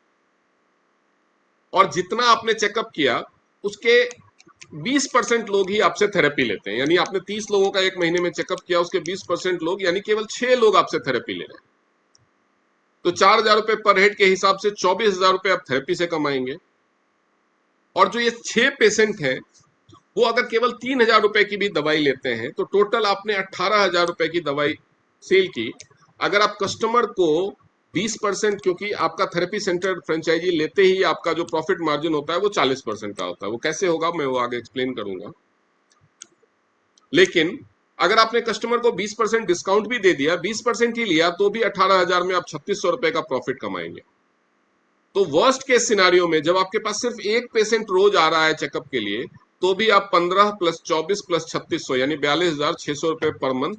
और जितना आपने चेकअप किया उसके 20% लोग ही आपसे थेरेपी लेते हैं। यानी आपने 30 लोगों का एक महीने में चेकअप किया, उसके 20% लोग, यानी केवल 6 लोग आपसे थेरेपी ले रहे हैं। तो 4,000 रुपए पर हेड के हिसाब से 24,000 रुपए आप थेरेपी से कमाएंगे। और जो ये 6 पेशेंट हैं, वो अगर केवल 3,000 रुपए की भी दवाई लेते हैं, तो टोटल आपने 18,000 रुपए की दवाई सेल की। अगर आप कस्टमर को 20%, क्योंकि आपका थेरेपी सेंटर फ्रेंचाइजी लेते ही आपका जो प्रॉफिट मार्जिन होता है वो 40% का होता है। वो कैसे होगा मैं वो आगे एक्सप्लेन करूंगा। लेकिन अगर आपने कस्टमर को 20% डिस्काउंट भी दे दिया, 20% ही लिया, तो भी 18,000 में आप 3600 रुपए का प्रॉफिट कमाएंगे। तो वर्स्ट केस सिनारियो में जब आपके पास सिर्फ एक पेशेंट रोज आ रहा है चेकअप के लिए, तो भी आप 15 प्लस 24 प्लस 3600 यानी 42,600 रुपए पर मंथ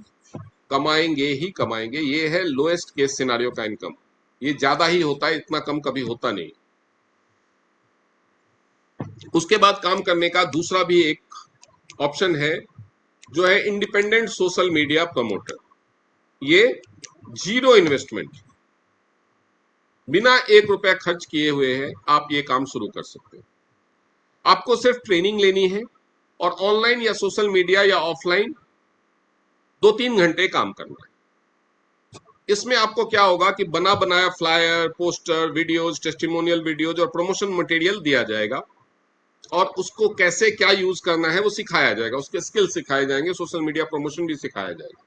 कमाएंगे ही कमाएंगे। ये है लोएस्ट केस सिनारियो का इनकम। ये ज्यादा ही होता है, इतना कम कभी होता नहीं। उसके बाद काम करने का दूसरा भी एक ऑप्शन है, जो है इंडिपेंडेंट सोशल मीडिया प्रमोटर। ये जीरो इन्वेस्टमेंट, बिना 1 रुपया खर्च किए हुए है आप ये काम शुरू कर सकते हैं। आपको सिर्फ ट्रेनिंग लेनी है और ऑनलाइन या सोशल मीडिया या ऑफलाइन 2-3 घंटे काम करना है। इसमें आपको क्या होगा कि बना बनाया flyer, poster, videos, testimonial videos और प्रमोशन मटेरियल दिया जाएगा और उसको कैसे क्या यूज करना है वो सिखाया जाएगा, उसके स्किल सिखाए जाएंगे, सोशल मीडिया प्रमोशन भी सिखाया जाएगा।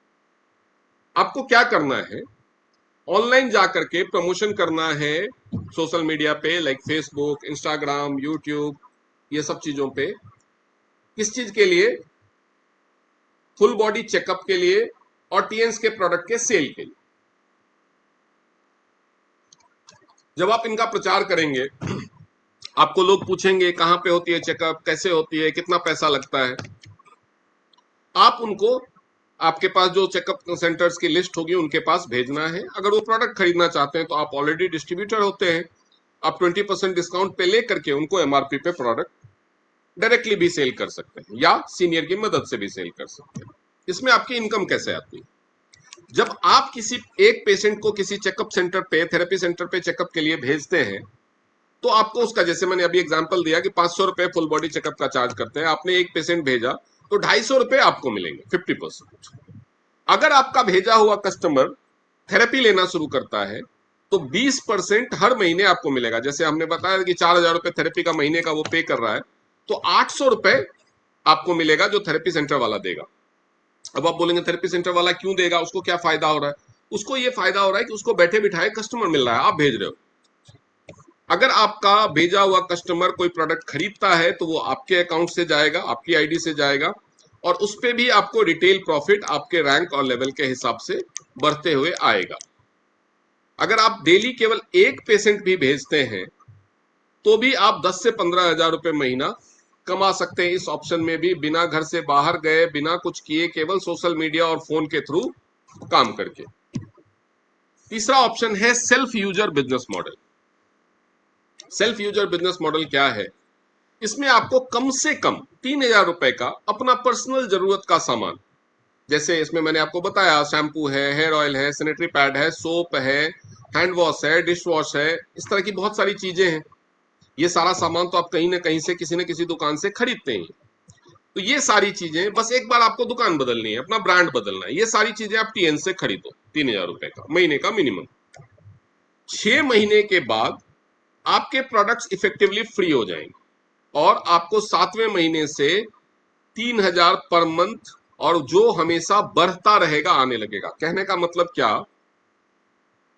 आपको क्या करना है, ऑनलाइन जाकर के प्रमोशन करना है सोशल मीडिया पे, लाइक फेसबुक, इंस्टाग्राम, यूट्यूब, ये सब चीजों पे। किस चीज के लिए? फुल बॉडी चेकअप के लिए और टीएंस के प्रोडक्ट के सेल के लिए। जब आप इनका प्रचार करेंगे आपको लोग पूछेंगे कहां पे होती है चेकअप, कैसे होती है, कितना पैसा लगता है। आप उनको आपके पास जो चेकअप सेंटर्स की लिस्ट होगी उनके पास भेजना है। अगर वो प्रोडक्ट खरीदना चाहते हैं तो आप ऑलरेडी डिस्ट्रीब्यूटर होते हैं, आप 20% डिस्काउंट पे ले करके उनको एमआरपी पे प्रोडक्ट डायरेक्टली भी सेल कर सकते हैं या सीनियर की मदद से भी सेल कर सकते हैं। इसमें आपकी इनकम कैसे आती है? जब आप किसी एक पेशेंट को किसी चेकअप सेंटर पे, थेरेपी सेंटर पे चेकअप के लिए भेजते हैं तो आपको उसका, जैसे मैंने अभी एग्जांपल दिया कि 500 रुपए फुल बॉडी चेकअप का चार्ज करते हैं, आपने एक पेशेंट भेजा तो 250 रुपए आपको मिलेंगे, 50%। अगर आपका भेजा हुआ कस्टमर थेरेपी लेना शुरू करता है तो 20% हर महीने आपको मिलेगा। जैसे हमने बताया कि 4,000 रुपए थेरेपी का महीने का वो पे कर रहा है, तो 800 रुपए आपको मिलेगा जो थेरेपी सेंटर वाला देगा। अब आप बोलेंगे थेरेपी सेंटर वाला क्यों देगा, उसको क्या फायदा हो रहा है? उसको ये फायदा हो रहा है कि उसको बैठे बिठाए कस्टमर मिल रहा है, आप भेज रहे हो। अगर आपका भेजा हुआ कस्टमर कोई प्रोडक्ट खरीदता है तो वो आपके अकाउंट से जाएगा, आपकी आईडी से जाएगा और उस पे भी आपको रिटेल प्रॉफिट आपके रैंक और लेवल के हिसाब से बढ़ते हुए आएगा। अगर आप डेली केवल एक पेशेंट भी भेजते हैं तो भी आप 10 से 15 हजार रुपए महीना कमा सकते हैं इस ऑप्शन में भी, बिना घर से बाहर गए, बिना कुछ किए, केवल सोशल मीडिया और फोन के थ्रू काम करके। तीसरा ऑप्शन है self user business model. Self user business model क्या है? इसमें आपको कम से कम 3,000 रुपए का अपना पर्सनल जरूरत का सामान, जैसे इसमें मैंने आपको बताया शैम्पू है, हेयर ऑयल है, सैनिटरी पैड है, सोप है, हैंड वॉश है, डिश वॉश है, इस तरह की बहुत सारी चीजें हैं। ये सारा सामान तो आप कहीं ना कहीं से किसी न किसी दुकान से खरीदते हैं। तो ये सारी चीजें बस एक बार आपको दुकान बदलनी है, अपना ब्रांड बदलना है, ये सारी चीजें आप टीएन से खरीदो। 3,000 रुपए का महीने का मिनिमम। 6 महीने के बाद आपके प्रोडक्ट्स इफेक्टिवली फ्री हो जाएंगे और आपको 7वें महीने से 3,000 पर मंथ, और जो हमेशा बढ़ता रहेगा, आने लगेगा। कहने का मतलब क्या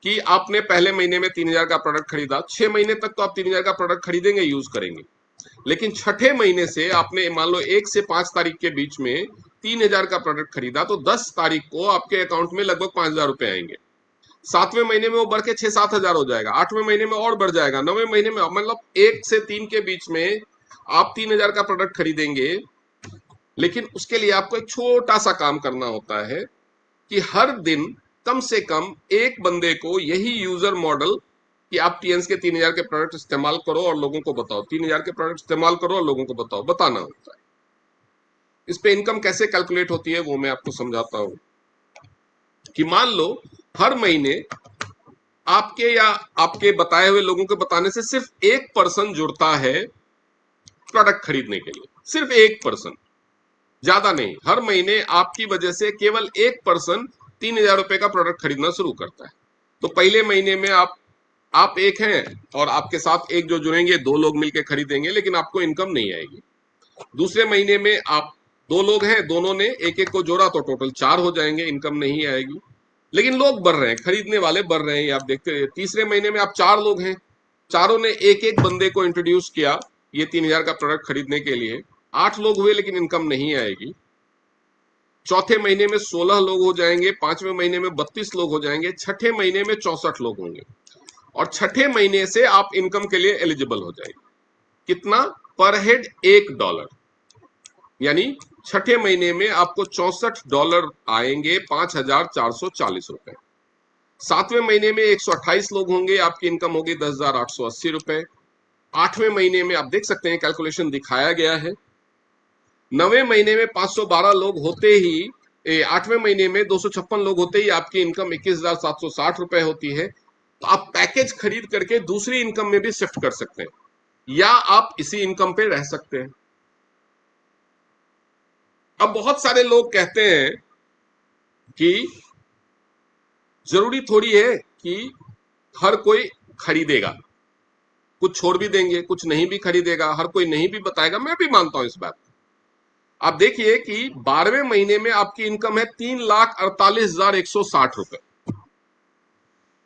कि आपने पहले महीने में 3,000 का प्रोडक्ट खरीदा, 6 महीने तक तो आप 3,000 का प्रोडक्ट खरीदेंगे, यूज करेंगे। लेकिन छठे महीने से आपने मान लो 1 से 5 तारीख के बीच में 3,000 का प्रोडक्ट खरीदा तो 10 तारीख को आपके अकाउंट में लगभग 5,000 रुपए आएंगे। 7वें महीने में वो बढ़ के 6-7 हजार हो जाएगा, 8वें महीने में और बढ़ जाएगा, 9वें महीने में, मतलब 1 से 3 के बीच में आप 3,000 का प्रोडक्ट खरीदेंगे। लेकिन उसके लिए आपको एक छोटा सा काम करना होता है कि हर दिन कम से कम एक बंदे को यही यूजर मॉडल कि आप टीएंस के 3,000 के प्रोडक्ट इस्तेमाल करो और लोगों को बताओ, 3,000 के प्रोडक्ट इस्तेमाल करो और लोगों को बताओ, बताना होता है। इस पे इनकम कैसे कैलकुलेट होती है वो मैं आपको समझाता हूं कि मान लो हर महीने आपके या आपके बताए हुए लोगों के बताने से सिर्फ एक पर्सन जुड़ता है प्रोडक्ट खरीदने के लिए, सिर्फ एक पर्सन, ज्यादा नहीं। हर महीने आपकी वजह से केवल एक पर्सन 3,000 रुपए का प्रोडक्ट खरीदना शुरू करता है। तो पहले महीने में आप एक हैं और आपके साथ एक जो जुड़ेंगे, 2 लोग मिलकर खरीदेंगे, लेकिन आपको इनकम नहीं आएगी। दूसरे महीने में आप 2 लोग हैं, दोनों ने एक एक को जोड़ा तो टोटल 4 हो जाएंगे, इनकम नहीं आएगी। लेकिन लोग बढ़ रहे हैं, खरीदने वाले बढ़ रहे हैं, ये आप देखते रहिए। तीसरे महीने में आप 4 लोग हैं, चारों ने एक एक बंदे को इंट्रोड्यूस किया ये 3,000 का प्रोडक्ट खरीदने के लिए, 8 लोग हुए लेकिन इनकम नहीं आएगी। चौथे महीने में 16 लोग हो जाएंगे, 5वें महीने में 32 लोग हो जाएंगे, छठे महीने में 64 लोग होंगे और छठे महीने से आप इनकम के लिए एलिजिबल हो जाएंगे। कितना? पर हेड $1, यानी छठे महीने में आपको $64 आएंगे, 5,440 रुपए। 7वें महीने में 128 लोग होंगे, आपकी इनकम होगी 10,880 रुपए। 8वें महीने में आप देख सकते हैं कैलकुलेशन दिखाया गया है। 9वें महीने में 512 लोग होते ही, 8वें महीने में 256 लोग होते ही आपकी इनकम 21,760 रुपए होती है। तो आप पैकेज खरीद करके दूसरी इनकम में भी शिफ्ट कर सकते हैं, या आप इसी इनकम पे रह सकते हैं। अब बहुत सारे लोग कहते हैं कि जरूरी थोड़ी है कि हर कोई खरीदेगा, कुछ छोड़ भी देंगे, कुछ नहीं भी खरीदेगा, हर कोई नहीं भी बताएगा। मैं भी मानता हूं इस बात। आप देखिए कि 12वें महीने में आपकी इनकम है 3,48,160 रुपए,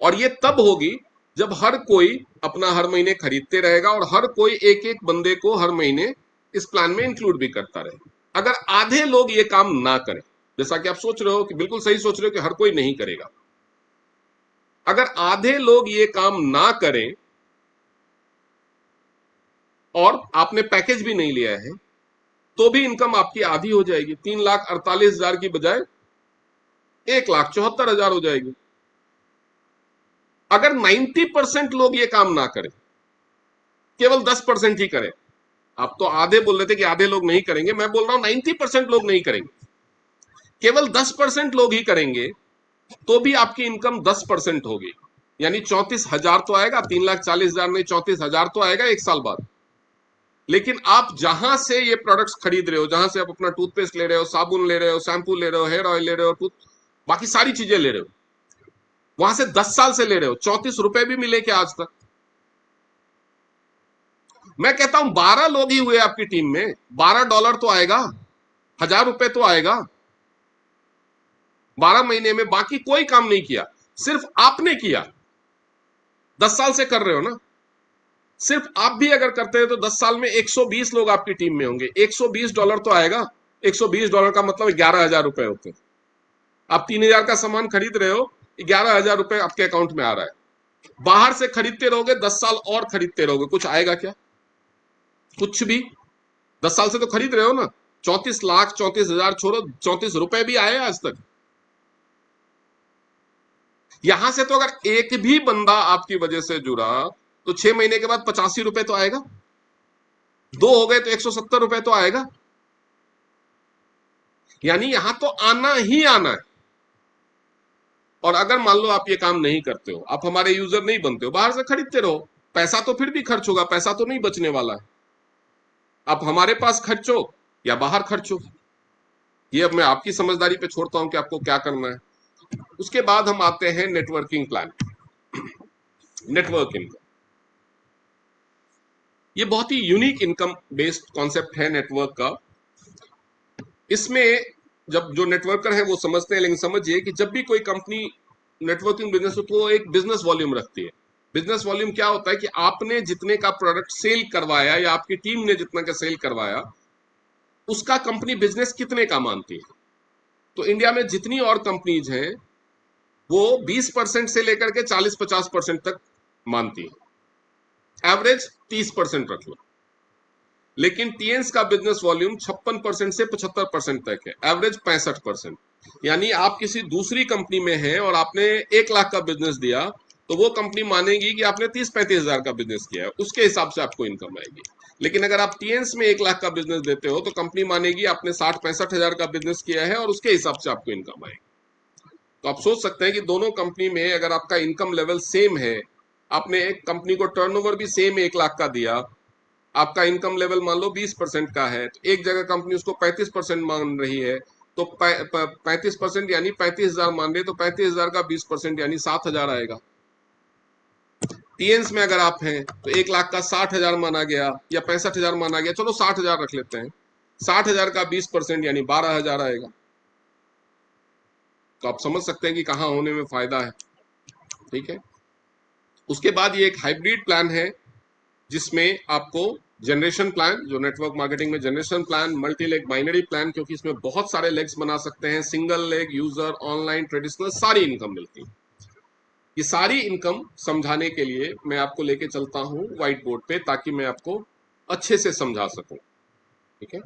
और ये तब होगी जब हर कोई अपना हर महीने खरीदते रहेगा और हर कोई एक एक बंदे को हर महीने इस प्लान में इंक्लूड भी करता रहे। अगर आधे लोग ये काम ना करें, जैसा कि आप सोच रहे हो, कि बिल्कुल सही सोच रहे हो कि हर कोई नहीं करेगा, अगर आधे लोग ये काम ना करें और आपने पैकेज भी नहीं लिया है, तो भी इनकम आपकी आधी हो जाएगी। 3,48,000 की बजाय 1,74,000 हो जाएगी। अगर 90% लोग ये काम ना करें, केवल 10% ही करें, आप तो आधे बोल रहे थे कि आधे लोग नहीं करेंगे, मैं बोल रहा हूं 90% लोग नहीं करेंगे, केवल 10% लोग ही करेंगे, तो भी आपकी इनकम 10% होगी, यानी 34,000 तो आएगा। 3,40,000 नहीं, 34,000 तो आएगा एक साल बाद। लेकिन आप जहां से ये प्रोडक्ट्स खरीद रहे हो, जहां से आप अपना टूथपेस्ट ले रहे हो, साबुन ले रहे हो, शैम्पू ले रहे हो, हेयर ऑयल ले रहे हो, बाकी सारी चीजें ले रहे हो, वहां से 10 साल से ले रहे हो, 34 रुपए भी मिले क्या आज तक? मैं कहता हूं 12 लोग ही हुए आपकी टीम में, $12 तो आएगा, 1,000 रुपए तो आएगा 12 महीने में। बाकी कोई काम नहीं किया, सिर्फ आपने किया। 10 साल से कर रहे हो ना, सिर्फ आप भी अगर करते हैं तो 10 साल में 120 लोग आपकी टीम में होंगे, $120 तो आएगा। $120 का मतलब 11,000 रुपए होते हैं। आप 3,000 का सामान खरीद रहे हो, 11,000 रुपए आपके अकाउंट में आ रहा है। बाहर से खरीदते रहोगे, 10 साल और खरीदते रहोगे, कुछ आएगा क्या? कुछ भी। 10 साल से तो खरीद रहे हो ना। 34 लाख, 34,000 छोड़ो, 34 रुपए भी आए आज तक। यहां से तो अगर एक भी बंदा आपकी वजह से जुड़ा, तो 6 महीने के बाद 85 रुपए तो आएगा। दो हो गए तो 170 रुपए तो आएगा। यानी यहां तो आना ही आना है। और अगर मान लो आप ये काम नहीं करते हो, आप हमारे यूजर नहीं बनते हो, बाहर से खरीदते रहो, पैसा तो फिर भी खर्च होगा, पैसा तो नहीं बचने वाला है। आप हमारे पास खर्चो या बाहर खर्चो, ये अब मैं आपकी समझदारी पे छोड़ता हूं कि आपको क्या करना है। उसके बाद हम आते हैं नेटवर्किंग प्लान। नेटवर्क इनकम, ये बहुत ही यूनिक इनकम बेस्ड कॉन्सेप्ट है नेटवर्क का। इसमें जब जो नेटवर्कर है वो समझते हैं, लेकिन समझिए कि जब भी कोई कंपनी नेटवर्किंग बिजनेस हो, तो वो एक बिजनेस वॉल्यूम रखती है। बिजनेस वॉल्यूम क्या होता है कि आपने जितने का प्रोडक्ट सेल करवाया या आपकी टीम ने जितना का सेल करवाया, उसका कंपनी बिजनेस कितने का मानती है। तो इंडिया में जितनी और कंपनीज हैं, वो 20% से लेकर के 40-50% तक मानती है। एवरेज 30% रख लो। लेकिन टीएंस का बिजनेस वॉल्यूम 56% से 75% तक है, एवरेज 65%। यानी आप किसी दूसरी कंपनी में हैं और आपने 1 लाख का बिजनेस दिया, तो वो कंपनी मानेगी कि आपने 30-35 हजार का बिजनेस किया है, उसके हिसाब से आपको इनकम आएगी। लेकिन अगर आप टीएंस में 1 लाख का बिजनेस देते हो, तो कंपनी मानेगी आपने 60-65 हजार का बिजनेस किया है और उसके हिसाब से आपको इनकम आएगी। तो आप सोच सकते हैं कि दोनों कंपनी में अगर आपका इनकम लेवल सेम है, आपने एक कंपनी को टर्नओवर भी सेम 1 लाख का दिया, आपका इनकम लेवल मान लो 20% का है, तो एक जगह कंपनी उसको 35% मान रही है, तो 35% यानी 35,000 मान रहे, तो 35,000 का 20% यानी 7,000 आएगा। टीएंस में अगर आप हैं तो 1 लाख का 60,000 माना गया या 65,000 माना गया, चलो 60,000 रख लेते हैं। 60,000 का 20% यानी 12,000 आएगा। तो आप समझ सकते हैं कि कहाँ होने में फायदा है। ठीक है। उसके बाद ये एक हाइब्रिड प्लान है, जिसमें आपको जनरेशन प्लान, जो नेटवर्क मार्केटिंग में generation plan, multi leg binary plan, क्योंकि इसमें बहुत सारे लेग्स बना सकते हैं, single leg, user, online, traditional, सारी इनकम मिलती है। ये सारी इनकम समझाने के लिए मैं आपको लेके चलता हूं व्हाइट बोर्ड पे, ताकि मैं आपको अच्छे से समझा सकूं। ठीक है।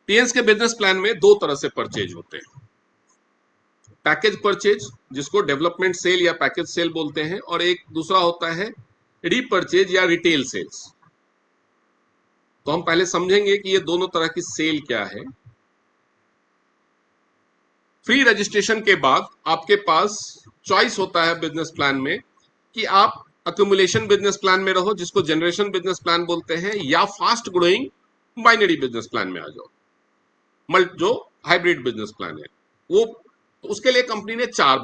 टीएंस के बिजनेस प्लान में दो तरह से परचेज होते हैं। पैकेज परचेज, जिसको डेवलपमेंट सेल या पैकेज सेल बोलते हैं, और एक दूसरा होता है रीपरचेज या रिटेल सेल्स। तो हम पहले समझेंगे कि ये दोनों तरह की सेल क्या है। फ्री रजिस्ट्रेशन के बाद आपके पास चॉइस होता है बिजनेस प्लान में कि आप अक्यूमुलेशन बिजनेस प्लान में रहो, जिसको जनरेशन बिजनेस प्लान बोलते हैं, या fast growing binary business plan में आ जाओ, जो हाइब्रिड बिजनेस प्लान है वो। तो उसके लिए कंपनी ने 4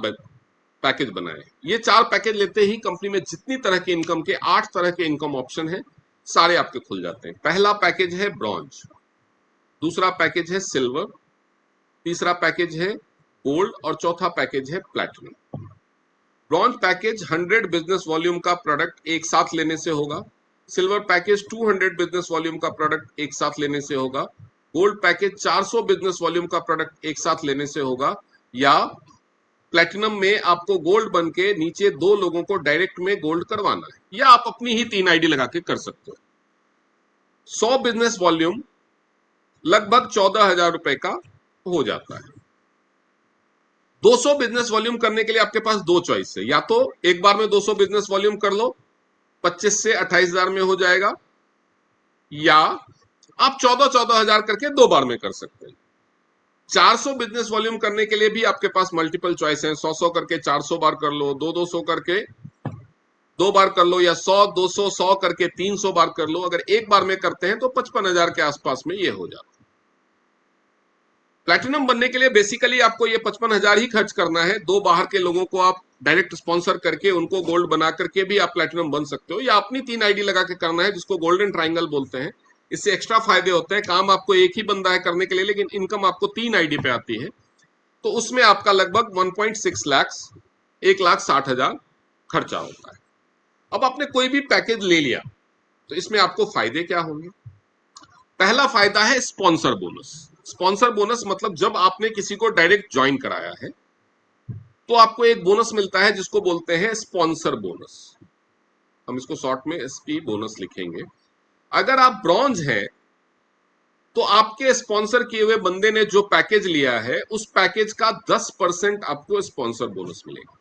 पैकेज बनाए। ये 4 पैकेज लेते ही कंपनी में जितनी तरह के इनकम के 8 तरह के इनकम ऑप्शन है, सारे आपके खुल जाते हैं। पहला पैकेज है ब्रॉन्ज, दूसरा पैकेज है सिल्वर, तीसरा पैकेज है गोल्ड और चौथा पैकेज है platinum. Bronze package 100 business volume का प्रोडक्ट एक साथ लेने से होगा, सिल्वर पैकेज 200 बिजनेस वॉल्यूम का प्रोडक्ट एक साथ लेने से होगा, गोल्ड पैकेज 400 बिजनेस वॉल्यूम का प्रोडक्ट एक साथ लेने से होगा, या प्लैटिनम में आपको गोल्ड बन के नीचे 2 लोगों को डायरेक्ट में गोल्ड करवाना है, या आप अपनी ही 3 आईडी लगा के कर सकते हो। 100 बिजनेस वॉल्यूम लगभग 14,000 रुपए का हो जाता है। 200 बिजनेस वॉल्यूम करने के लिए आपके पास 2 चॉइस है, या तो एक बार में 200 बिजनेस वॉल्यूम कर लो, 25 से 28,000 में हो जाएगा, या आप 14,000 करके 2 बार में कर सकते हैं। 400 बिजनेस वॉल्यूम करने के लिए भी आपके पास मल्टीपल चॉइस है, 100 करके 400 बार कर लो, 200 करके 2 बार कर लो, या 100 200 100 करके 300 बार कर लो। अगर एक बार में करते हैं तो 55,000 के आसपास में ये हो जाता है। प्लैटिनम बनने के लिए बेसिकली आपको ये 55,000 ही खर्च करना है। 2 बाहर के लोगों को आप डायरेक्ट स्पॉन्सर करके उनको गोल्ड बना करके भी आप प्लैटिनम बन सकते हो, या अपनी 3 आईडी लगा के करना है, जिसको गोल्डन ट्राइंगल बोलते हैं। इससे एक्स्ट्रा फायदे होते हैं, काम आपको एक ही बंदा है करने के लिए, लेकिन इनकम आपको 3 आईडी पे आती है। तो उसमें आपका लगभग 1.6 लाख 1,60,000 खर्चा होता है। अब आपने कोई भी पैकेज ले लिया तो इसमें आपको फायदे क्या होंगे? पहला फायदा है स्पॉन्सर बोनस। स्पॉन्सर बोनस मतलब जब आपने किसी को डायरेक्ट ज्वाइन कराया है तो आपको एक बोनस मिलता है जिसको बोलते हैं स्पॉन्सर बोनस। हम इसको शॉर्ट में एसपी बोनस लिखेंगे। अगर आप ब्रॉन्ज हैं तो आपके स्पॉन्सर किए हुए बंदे ने जो पैकेज लिया है उस पैकेज का 10% आपको स्पॉन्सर बोनस मिलेगा।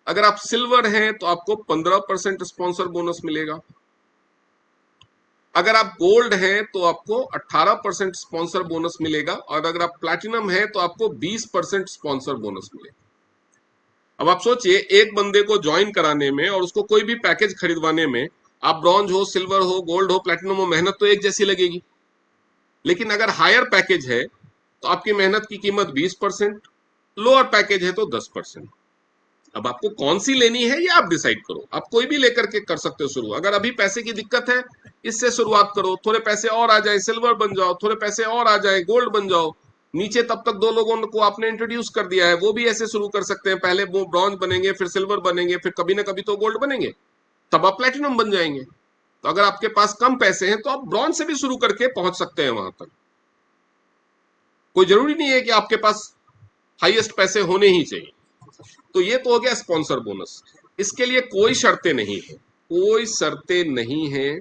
अगर आप सिल्वर हैं तो आपको 15% स्पॉन्सर बोनस मिलेगा। अगर आप गोल्ड हैं तो आपको 18% स्पॉन्सर बोनस मिलेगा, और अगर आप प्लैटिनम हैं तो आपको 20% स्पॉन्सर बोनस मिलेगा। अब आप सोचिए, एक बंदे को ज्वाइन कराने में और उसको कोई भी पैकेज खरीदवाने में, आप ब्रॉन्ज हो, सिल्वर हो, गोल्ड हो, प्लैटिनम हो, मेहनत तो एक जैसी लगेगी। लेकिन अगर हायर पैकेज है तो आपकी मेहनत की कीमत 20%, लोअर पैकेज है तो 10%। अब आपको कौन सी लेनी है ये आप डिसाइड करो। आप कोई भी लेकर के कर सकते हो शुरू। अगर अभी पैसे की दिक्कत है, इससे शुरुआत करो, थोड़े पैसे और आ जाए सिल्वर बन जाओ, थोड़े पैसे और आ जाए गोल्ड बन जाओ। नीचे तब तक 2 लोगों को आपने इंट्रोड्यूस कर दिया है, वो भी ऐसे शुरू कर सकते हैं। पहले वो ब्रॉन्ज बनेंगे, फिर सिल्वर बनेंगे, फिर कभी ना कभी तो गोल्ड बनेंगे, तब आप प्लेटिनम बन जाएंगे। तो अगर आपके पास कम पैसे हैं तो आप ब्रॉन्ज से भी शुरू करके पहुंच सकते हैं वहां तक। कोई जरूरी नहीं है कि आपके पास हाईएस्ट पैसे होने ही चाहिए। तो ये तो हो गया स्पॉन्सर बोनस। इसके लिए कोई शर्तें नहीं है, कोई शर्तें नहीं है।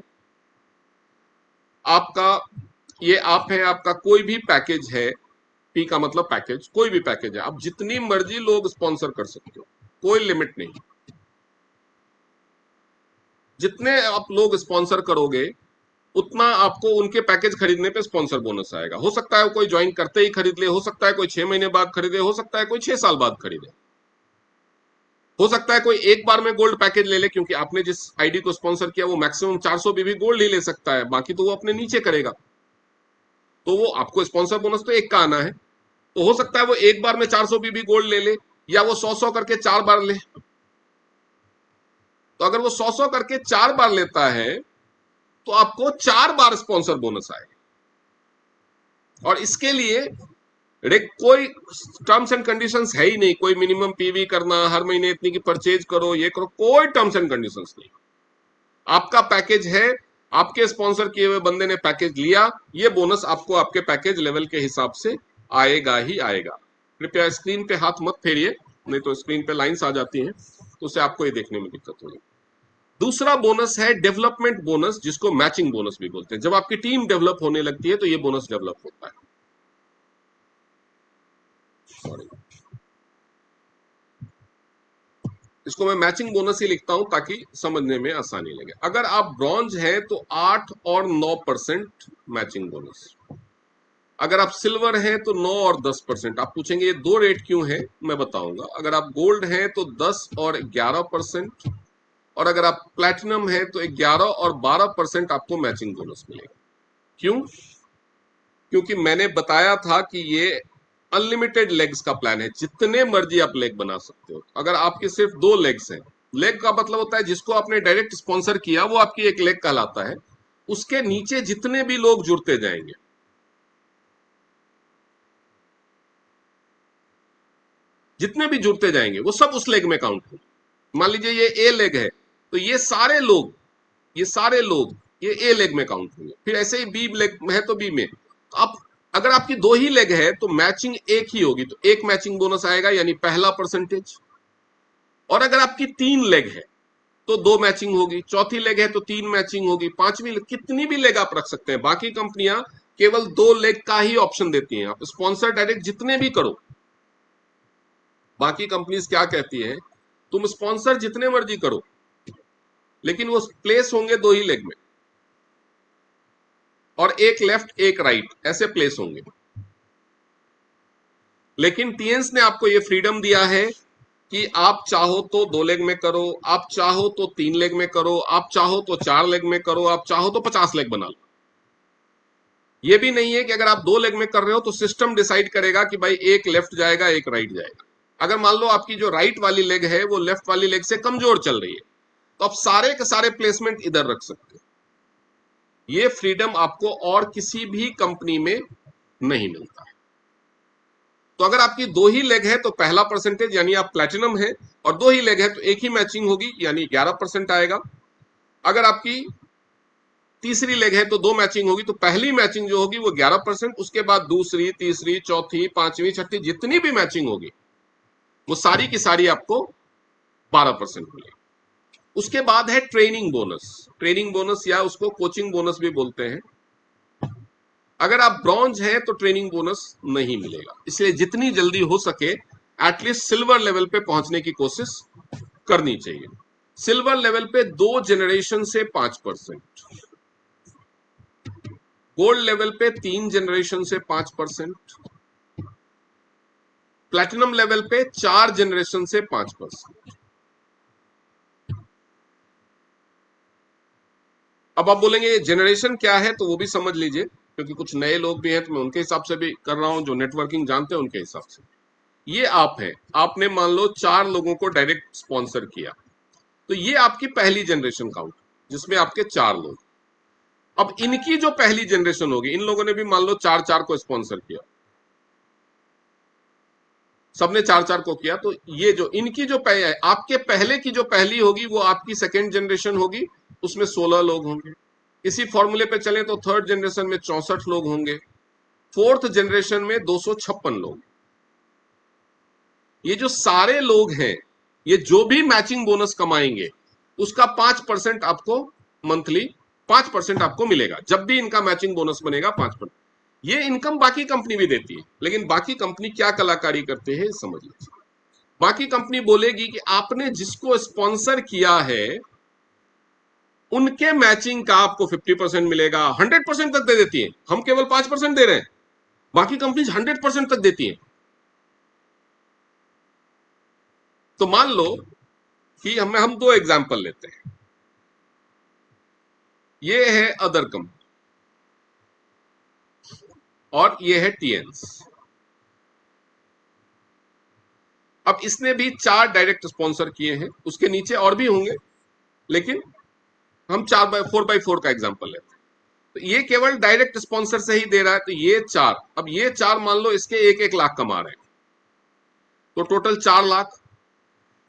आपका ये आप है, आपका कोई भी पैकेज है, पी का मतलब पैकेज, कोई भी पैकेज है, आप जितनी मर्जी लोग स्पॉन्सर कर सकते हो, कोई लिमिट नहीं। जितने आप लोग स्पॉन्सर करोगे उतना आपको उनके पैकेज खरीदने पे स्पॉन्सर बोनस आएगा। हो सकता है कोई ज्वाइन करते ही खरीद ले, हो सकता है कोई 6 महीने बाद खरीदे, हो सकता है कोई 6 साल बाद खरीदे, हो सकता है कोई एक बार में गोल्ड पैकेज ले ले, क्योंकि आपने जिस आईडी को स्पॉन्सर किया वो मैक्सिमम 400 बीबी गोल्ड ही ले सकता है, बाकी तो वो अपने नीचे करेगा। तो वो आपको स्पॉन्सर बोनस तो एक का आना है। तो हो सकता है वो एक बार में 400 बीबी गोल्ड ले ले, या वो 100 करके 4 बार ले। तो अगर वो 100 करके 4 बार लेता है तो आपको 4 बार स्पॉन्सर बोनस आएगा। और इसके लिए कोई टर्म्स एंड कंडीशंस है ही नहीं, कोई मिनिमम पीवी करना, हर महीने इतनी की परचेज करो, ये करो, कोई टर्म्स एंड कंडीशंस नहीं। आपका पैकेज है, आपके स्पॉन्सर किए हुए बंदे ने पैकेज लिया, ये बोनस आपको आपके पैकेज लेवल के हिसाब से आएगा ही आएगा। कृपया स्क्रीन पे हाथ मत फेरिए, नहीं तो स्क्रीन पे लाइंस आ जाती हैं, तो उसे आपको ये देखने में दिक्कत होगी। दूसरा बोनस है डेवलपमेंट बोनस, जिसको मैचिंग बोनस भी बोलते हैं। जब आपकी टीम डेवलप होने लगती है तो ये बोनस डेवलप होता है। इसको मैं मैचिंग बोनस ही लिखता हूं ताकि समझने में आसानी लगे। अगर आप ब्रॉन्ज हैं तो 8 और 9% मैचिंग बोनस, अगर आप सिल्वर हैं तो 9 और 10%। आप पूछेंगे ये दो रेट क्यों है, मैं बताऊंगा। अगर आप गोल्ड हैं तो 10 और 11%, और अगर आप प्लैटिनम है तो 11 और 12% आपको मैचिंग बोनस मिलेगा। क्यों? क्योंकि मैंने बताया था कि ये अनलिमिटेड लेग्स का प्लान है, जितने मर्जी आप लेग बना सकते हो। अगर आपके सिर्फ 2 लेग्स हैं, लेग का मतलब होता है जिसको आपने डायरेक्ट स्पॉन्सर किया वो आपकी एक लेग कहलाता है, उसके नीचे जितने भी लोग जुड़ते जाएंगे, जितने भी जुड़ते जाएंगे वो सब उस लेग में काउंट होंगे। मान लीजिए ये ए लेग है, तो ये सारे लोग ये ए लेग में काउंट होंगे। फिर ऐसे ही बी लेग है तो बी में। तो आप, अगर आपकी 2 ही लेग है तो मैचिंग एक ही होगी, तो एक मैचिंग बोनस आएगा, यानी पहला परसेंटेज। और अगर आपकी 3 लेग है तो 2 मैचिंग होगी, चौथी लेग है तो 3 मैचिंग होगी, पांचवी कितनी भी लेग आप रख सकते हैं। बाकी कंपनियां केवल 2 लेग का ही ऑप्शन देती हैं, आप स्पॉन्सर डायरेक्ट जितने भी करो। बाकी कंपनीज क्या कहती है, तुम स्पॉन्सर जितने मर्जी करो लेकिन वो प्लेस होंगे 2 ही लेग में, और एक लेफ्ट एक राइट ऐसे प्लेस होंगे। लेकिन टीएंस ने आपको ये फ्रीडम दिया है कि आप चाहो तो 2 लेग में करो, आप चाहो तो 3 लेग में करो, आप चाहो तो 4 लेग में करो, आप चाहो तो 50 लेग बना लो। ये भी नहीं है कि अगर आप 2 लेग में कर रहे हो तो सिस्टम डिसाइड करेगा कि भाई एक लेफ्ट जाएगा एक राइट जाएगा। अगर मान लो आपकी जो राइट वाली लेग है वो लेफ्ट वाली लेग से कमजोर चल रही है, तो आप सारे के सारे प्लेसमेंट इधर रख सकते हो। ये फ्रीडम आपको और किसी भी कंपनी में नहीं मिलता है। तो अगर आपकी 2 ही लेग है तो पहला परसेंटेज यानी आप प्लैटिनम है, और 2 ही लेग है तो एक ही मैचिंग होगी यानी 11% आएगा। अगर आपकी तीसरी लेग है तो 2 मैचिंग होगी, तो पहली मैचिंग जो होगी वो 11%, उसके बाद दूसरी तीसरी चौथी पांचवी छठी जितनी भी मैचिंग होगी वो सारी की सारी आपको 12% मिलेगी। उसके बाद है ट्रेनिंग बोनस। ट्रेनिंग बोनस या उसको कोचिंग बोनस भी बोलते हैं। अगर आप ब्रॉन्ज हैं तो ट्रेनिंग बोनस नहीं मिलेगा, इसलिए जितनी जल्दी हो सके एटलीस्ट सिल्वर लेवल पे पहुंचने की कोशिश करनी चाहिए। सिल्वर लेवल पे 2 जनरेशन से 5%, गोल्ड लेवल पे 3 जनरेशन से 5%, प्लैटिनम लेवल पे 4 जनरेशन से 5%। अब आप बोलेंगे ये जनरेशन क्या है, तो वो भी समझ लीजिए, क्योंकि कुछ नए लोग भी हैं तो मैं उनके हिसाब से भी कर रहा हूं, जो नेटवर्किंग जानते हैं उनके हिसाब से। ये आप है, आपने मान लो 4 लोगों को डायरेक्ट स्पॉन्सर किया, तो ये आपकी पहली जनरेशन काउंट, जिसमें आपके 4 लोग। अब इनकी जो पहली जनरेशन होगी, इन लोगों ने भी मान लो 4-4 को स्पॉन्सर किया, सबने 4-4 को किया, तो ये जो इनकी जो आपके पहले की जो पहली होगी वो आपकी सेकेंड जनरेशन होगी, उसमें 16 लोग होंगे। इसी फॉर्मूले पे चले तो थर्ड जनरेशन में 64 लोग होंगे, फोर्थ जनरेशन में 256 लोग। ये जो सारे लोग हैं, ये जो भी मैचिंग बोनस कमाएंगे उसका 5% आपको मंथली 5% आपको मिलेगा। जब भी इनका मैचिंग बोनस बनेगा 5%। ये इनकम बाकी कंपनी भी देती है, लेकिन बाकी कंपनी क्या कलाकारी करते हैं समझ लीजिए। बाकी कंपनी बोलेगी कि आपने जिसको स्पॉन्सर किया है उनके मैचिंग का आपको 50% मिलेगा। 100% तक दे देती है, हम केवल 5% दे रहे हैं, बाकी कंपनीज 100% तक देती है। तो मान लो कि हम 2 एग्जाम्पल लेते हैं। ये है अदर कंपनी और ये है टीएंस। अब इसने भी 4 डायरेक्ट स्पॉन्सर किए हैं, उसके नीचे और भी होंगे, लेकिन हम 4x4x4 का एग्जाम्पल लेते हैं। तो ये केवल डायरेक्ट स्पॉन्सर से ही दे रहा है, तो ये 4, अब ये 4 मान लो इसके 1-1 लाख कमा रहे हैं, तो टोटल 4 लाख।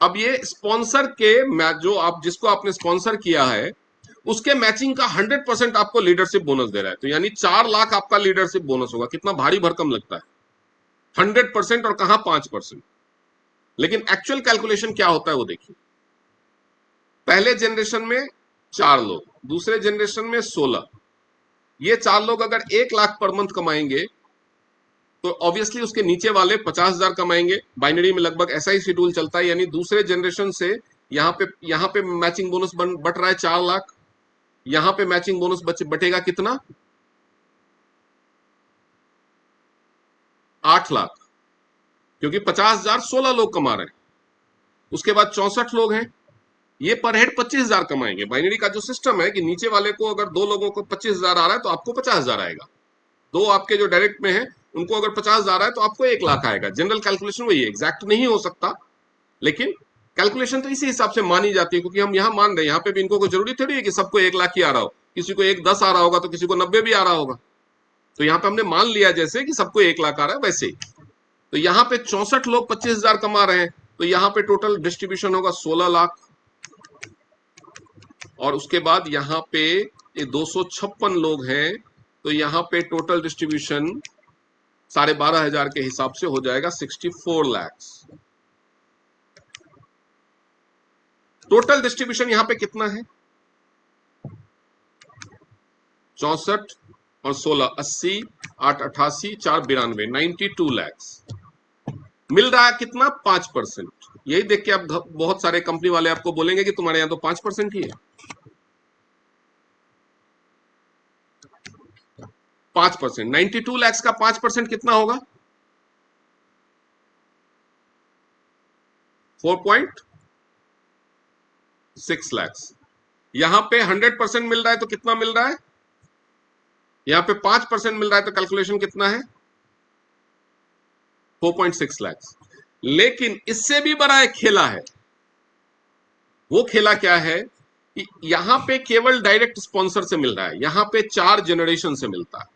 अब ये स्पॉन्सर के जो आप जिसको आपने स्पॉन्सर किया है उसके मैचिंग का 100% आपको लीडरशिप बोनस दे रहा है, तो यानी 4 लाख आपका लीडरशिप बोनस होगा। कितना भारी भरकम लगता है, 100%, और कहां 5%। लेकिन एक्चुअल कैलकुलेशन क्या होता है वो देखिए। पहले जनरेशन में 4 लोग, दूसरे जनरेशन में 16। ये 4 लोग अगर 1 लाख पर मंथ कमाएंगे तो ऑब्वियसली उसके नीचे वाले 50,000 कमाएंगे। बाइनरी में लगभग ऐसा ही शेड्यूल चलता है, यानी दूसरे जनरेशन से यहां पे मैचिंग बोनस बट रहा है 4 लाख, यहां पे मैचिंग बोनस बटेगा कितना, 8 लाख, क्योंकि 50,000 16 लोग कमा रहे हैं। उसके बाद 64 लोग हैं, ये पर हेड 25,000 कमाएंगे। बाइनरी का जो सिस्टम है कि नीचे वाले को अगर 2 लोगों को 25,000 आ रहा है तो आपको 50,000 आएगा, 2 आपके जो डायरेक्ट में है उनको अगर 50,000 आ रहा है तो आपको 1 लाख आएगा। जनरल कैलकुलेशन वही है, एग्जैक्ट नहीं हो सकता, लेकिन कैलकुलेशन तो इसी हिसाब से मानी जाती है, क्योंकि हम यहाँ मान रहे हैं, यहाँ पे भी इनको कोई जरूरी थोड़ी है कि सबको 1 लाख ही आ रहा हो, किसी को 1,10 आ रहा होगा तो किसी को 90 भी आ रहा होगा। तो यहाँ पे हमने मान लिया जैसे कि सबको 1 लाख आ रहा है वैसे ही। तो यहाँ पे 64 लोग 25,000 कमा रहे हैं, तो यहाँ पे टोटल डिस्ट्रीब्यूशन होगा 16 लाख। और उसके बाद यहाँ पे ये 256 लोग हैं, तो यहाँ पे टोटल डिस्ट्रीब्यूशन 12,500 के हिसाब से हो जाएगा 64 लाख। टोटल डिस्ट्रीब्यूशन यहाँ पे कितना है? 64 और 16 80, 8 88, 4 92, 92 लाख। मिल रहा है कितना? 5%। यही देख के आप बहुत सारे कंपनी वाले आपको बोलेंगे कि तुम्हारे यहां तो 5% ही है। 5%, 92 लाख का 5% कितना होगा? 4.6 लाख। यहां पे 100% मिल रहा है तो कितना मिल रहा है? यहां पे 5% मिल रहा है तो कैलकुलेशन कितना है? 4.6 लाख। लेकिन इससे भी बड़ा एक खेला है। वो खेला क्या है कि यहां पे केवल डायरेक्ट स्पॉन्सर से मिल रहा है, यहां पे 4 जनरेशन से मिलता है।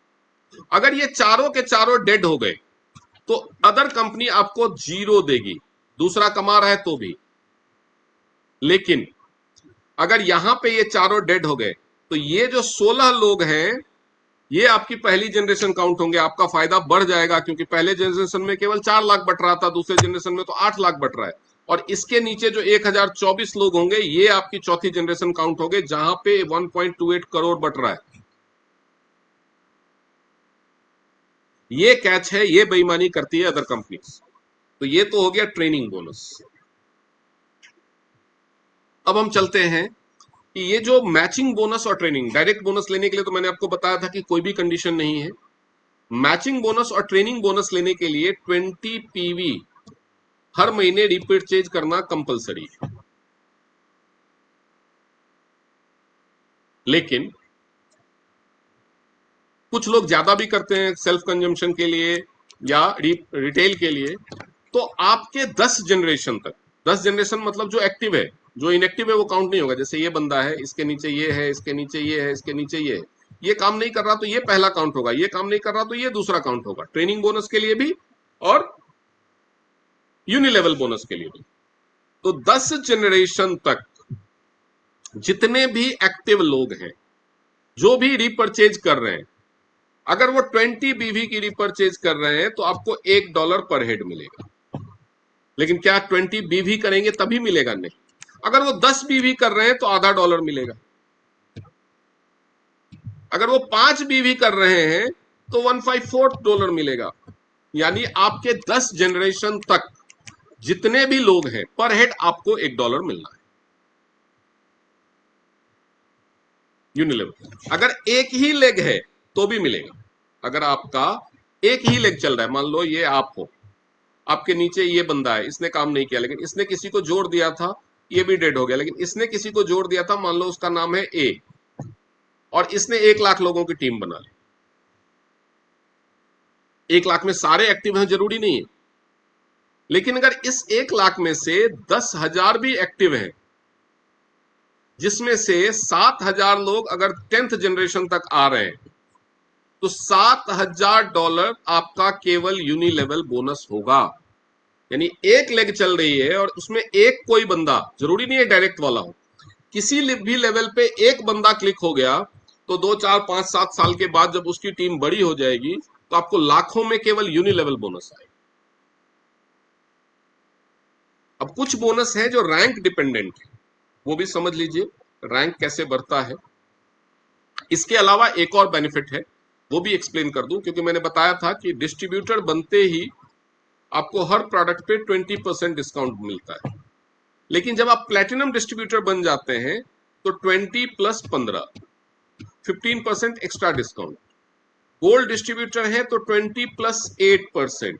अगर ये चारों के चारों डेड हो गए तो अदर कंपनी आपको 0 देगी, दूसरा कमा रहा है तो भी। लेकिन अगर यहां पे ये चारों डेड हो गए तो ये जो 16 लोग हैं ये आपकी पहली जनरेशन काउंट होंगे, आपका फायदा बढ़ जाएगा, क्योंकि पहले जनरेशन में केवल 4 लाख बट रहा था, दूसरे जनरेशन में तो 8 लाख बट रहा है। और इसके नीचे जो 1024 लोग होंगे ये आपकी चौथी जनरेशन काउंट होंगे, जहां पे 1.28 करोड़ बट रहा है। ये कैच है, ये बेईमानी करती है अदर कंपनीज। तो ये तो हो गया ट्रेनिंग बोनस। अब हम चलते हैं कि ये जो मैचिंग बोनस और ट्रेनिंग, डायरेक्ट बोनस लेने के लिए तो मैंने आपको बताया था कि कोई भी कंडीशन नहीं है। मैचिंग बोनस और ट्रेनिंग बोनस लेने के लिए 20 पीवी हर महीने रिपर्चेज करना कंपलसरी है। लेकिन कुछ लोग ज्यादा भी करते हैं सेल्फ कंजम्पशन के लिए या रिटेल के लिए। तो आपके 10 जनरेशन तक, 10 जनरेशन मतलब जो एक्टिव है, जो इनएक्टिव है वो काउंट नहीं होगा। जैसे ये बंदा है, इसके नीचे ये है, इसके नीचे ये है, इसके नीचे ये है, ये काम नहीं कर रहा तो ये पहला काउंट होगा, ये काम नहीं कर रहा तो ये दूसरा काउंट होगा, ट्रेनिंग बोनस के लिए भी और यूनिलेवल बोनस के लिए भी। तो 10 जनरेशन तक जितने भी एक्टिव लोग हैं जो भी रिपर्चेज कर रहे हैं, अगर वो 20 बीवी की रिपर्चेज कर रहे हैं तो आपको $1 पर हेड मिलेगा। लेकिन क्या 20 बीवी करेंगे तभी मिलेगा? नहीं। अगर वो 10 बीवी कर रहे हैं तो आधा डॉलर मिलेगा। अगर वो 5 बीवी कर रहे हैं तो $154 मिलेगा। यानी आपके 10 जनरेशन तक जितने भी लोग हैं पर हेड आपको $1 मिलना है यूनिलेवल। अगर एक ही लेग है तो भी मिलेगा। अगर आपका एक ही लेग चल रहा है, मान लो ये आप हो, आपके नीचे ये बंदा है, इसने काम नहीं किया, लेकिन इसने किसी को जोड़ दिया था, ये भी डेड हो गया, लेकिन इसने किसी को जोड़ दिया था, मान लो उसका नाम है ए, और इसने 1 लाख लोगों की टीम बना ली। 1 लाख में सारे एक्टिव हैं जरूरी नहीं है, लेकिन अगर इस 1 लाख में से 10,000 भी एक्टिव हैं, जिसमें से 7,000 लोग अगर 10th जनरेशन तक आ रहे हैं, तो $7,000 आपका केवल यूनिलेवल बोनस होगा। यानी एक लेग चल रही है और उसमें एक कोई बंदा, जरूरी नहीं है डायरेक्ट वाला हो, किसी भी लेवल पे एक बंदा क्लिक हो गया तो 2 4 5 7 साल के बाद जब उसकी टीम बड़ी हो जाएगी तो आपको लाखों में केवल यूनिलेवल बोनस आएगा। अब कुछ बोनस है जो रैंक डिपेंडेंट है, वो भी समझ लीजिए रैंक कैसे बढ़ता है। इसके अलावा एक और बेनिफिट है, वो भी एक्सप्लेन कर दूं, क्योंकि मैंने बताया था कि डिस्ट्रीब्यूटर बनते ही आपको हर प्रोडक्ट पे 20% डिस्काउंट मिलता है। लेकिन जब आप प्लेटिनम डिस्ट्रीब्यूटर बन जाते हैं तो 20 + 15, 15% एक्स्ट्रा डिस्काउंट। गोल्ड डिस्ट्रीब्यूटर है तो 20+8%,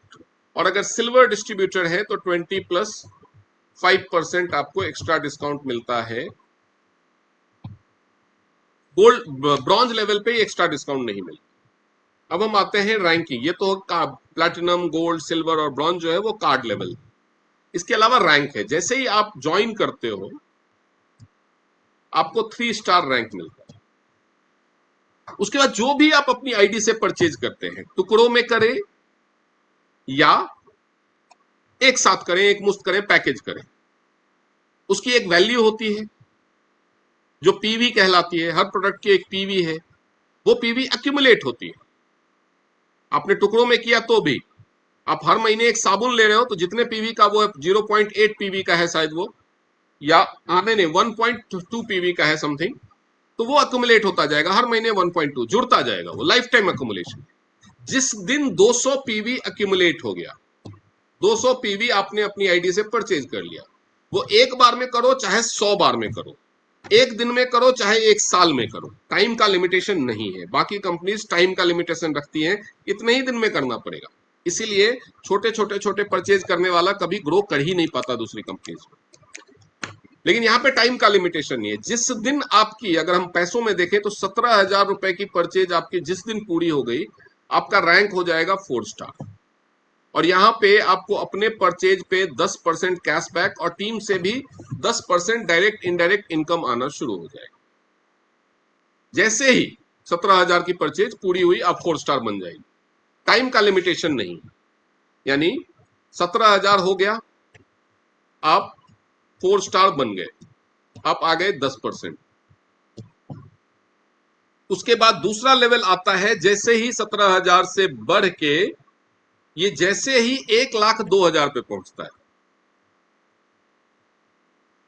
और अगर सिल्वर डिस्ट्रीब्यूटर है तो 20+5% आपको एक्स्ट्रा डिस्काउंट मिलता है। गोल्ड ब्रॉन्ज लेवल पे एक्स्ट्रा डिस्काउंट नहीं मिलता। अब हम आते हैं रैंकिंग। ये तो प्लैटिनम, गोल्ड, सिल्वर और ब्रॉन्ज जो है वो कार्ड लेवल। इसके अलावा रैंक है। जैसे ही आप ज्वाइन करते हो आपको 3 स्टार रैंक मिलता है। उसके बाद जो भी आप अपनी आईडी से परचेज करते हैं, टुकड़ों में करें या एक साथ करें, एक मुश्त करें, पैकेज करें, उसकी एक वैल्यू होती है जो पीवी कहलाती है। हर प्रोडक्ट की एक पीवी है, वो पीवी एक्यूमुलेट होती है। आपने टुकड़ों में किया तो भी आप हर महीने एक साबुन ले रहे हो तो जितने पीवी का वो है, 0.8 पीवी का है शायद वो, या नहीं 1.2 पीवी का है समथिंग, तो वो अक्यूमुलेट होता जाएगा हर महीने 1.2 जुड़ता जाएगा, वो लाइफ टाइम अक्यूमुलेशन। जिस दिन 200 पीवी अक्यूमुलेट हो गया, 200 पीवी आपने अपनी आईडी से परचेज कर लिया, वो एक बार में करो चाहे 100 बार में करो, एक दिन में करो चाहे एक साल में करो, टाइम का लिमिटेशन नहीं है। बाकी कंपनीज टाइम का लिमिटेशन रखती हैं, इतने ही दिन में करना पड़ेगा। इसीलिए छोटे छोटे छोटे परचेज करने वाला कभी ग्रो कर ही नहीं पाता दूसरी कंपनीज में। लेकिन यहाँ पे टाइम का लिमिटेशन नहीं है। जिस दिन आपकी, अगर हम पैसों में देखें तो 17,000 रुपए की परचेज आपकी जिस दिन पूरी हो गई, आपका रैंक हो जाएगा 4 स्टार। और यहाँ पे आपको अपने परचेज पे 10% कैशबैक और टीम से भी 10% डायरेक्ट इनडायरेक्ट इनकम आना शुरू हो जाएगा। जैसे ही 17,000 की परचेज पूरी हुई आप 4 स्टार बन जाएगी। टाइम का लिमिटेशन नहीं, यानी 17,000 हो गया, आप 4 स्टार बन गए, आप आ गए 10%। उसके बाद दूसरा लेवल आता है, जैसे ही 17,000 से बढ़ के ये जैसे ही 1,02,000 पे पहुंचता है,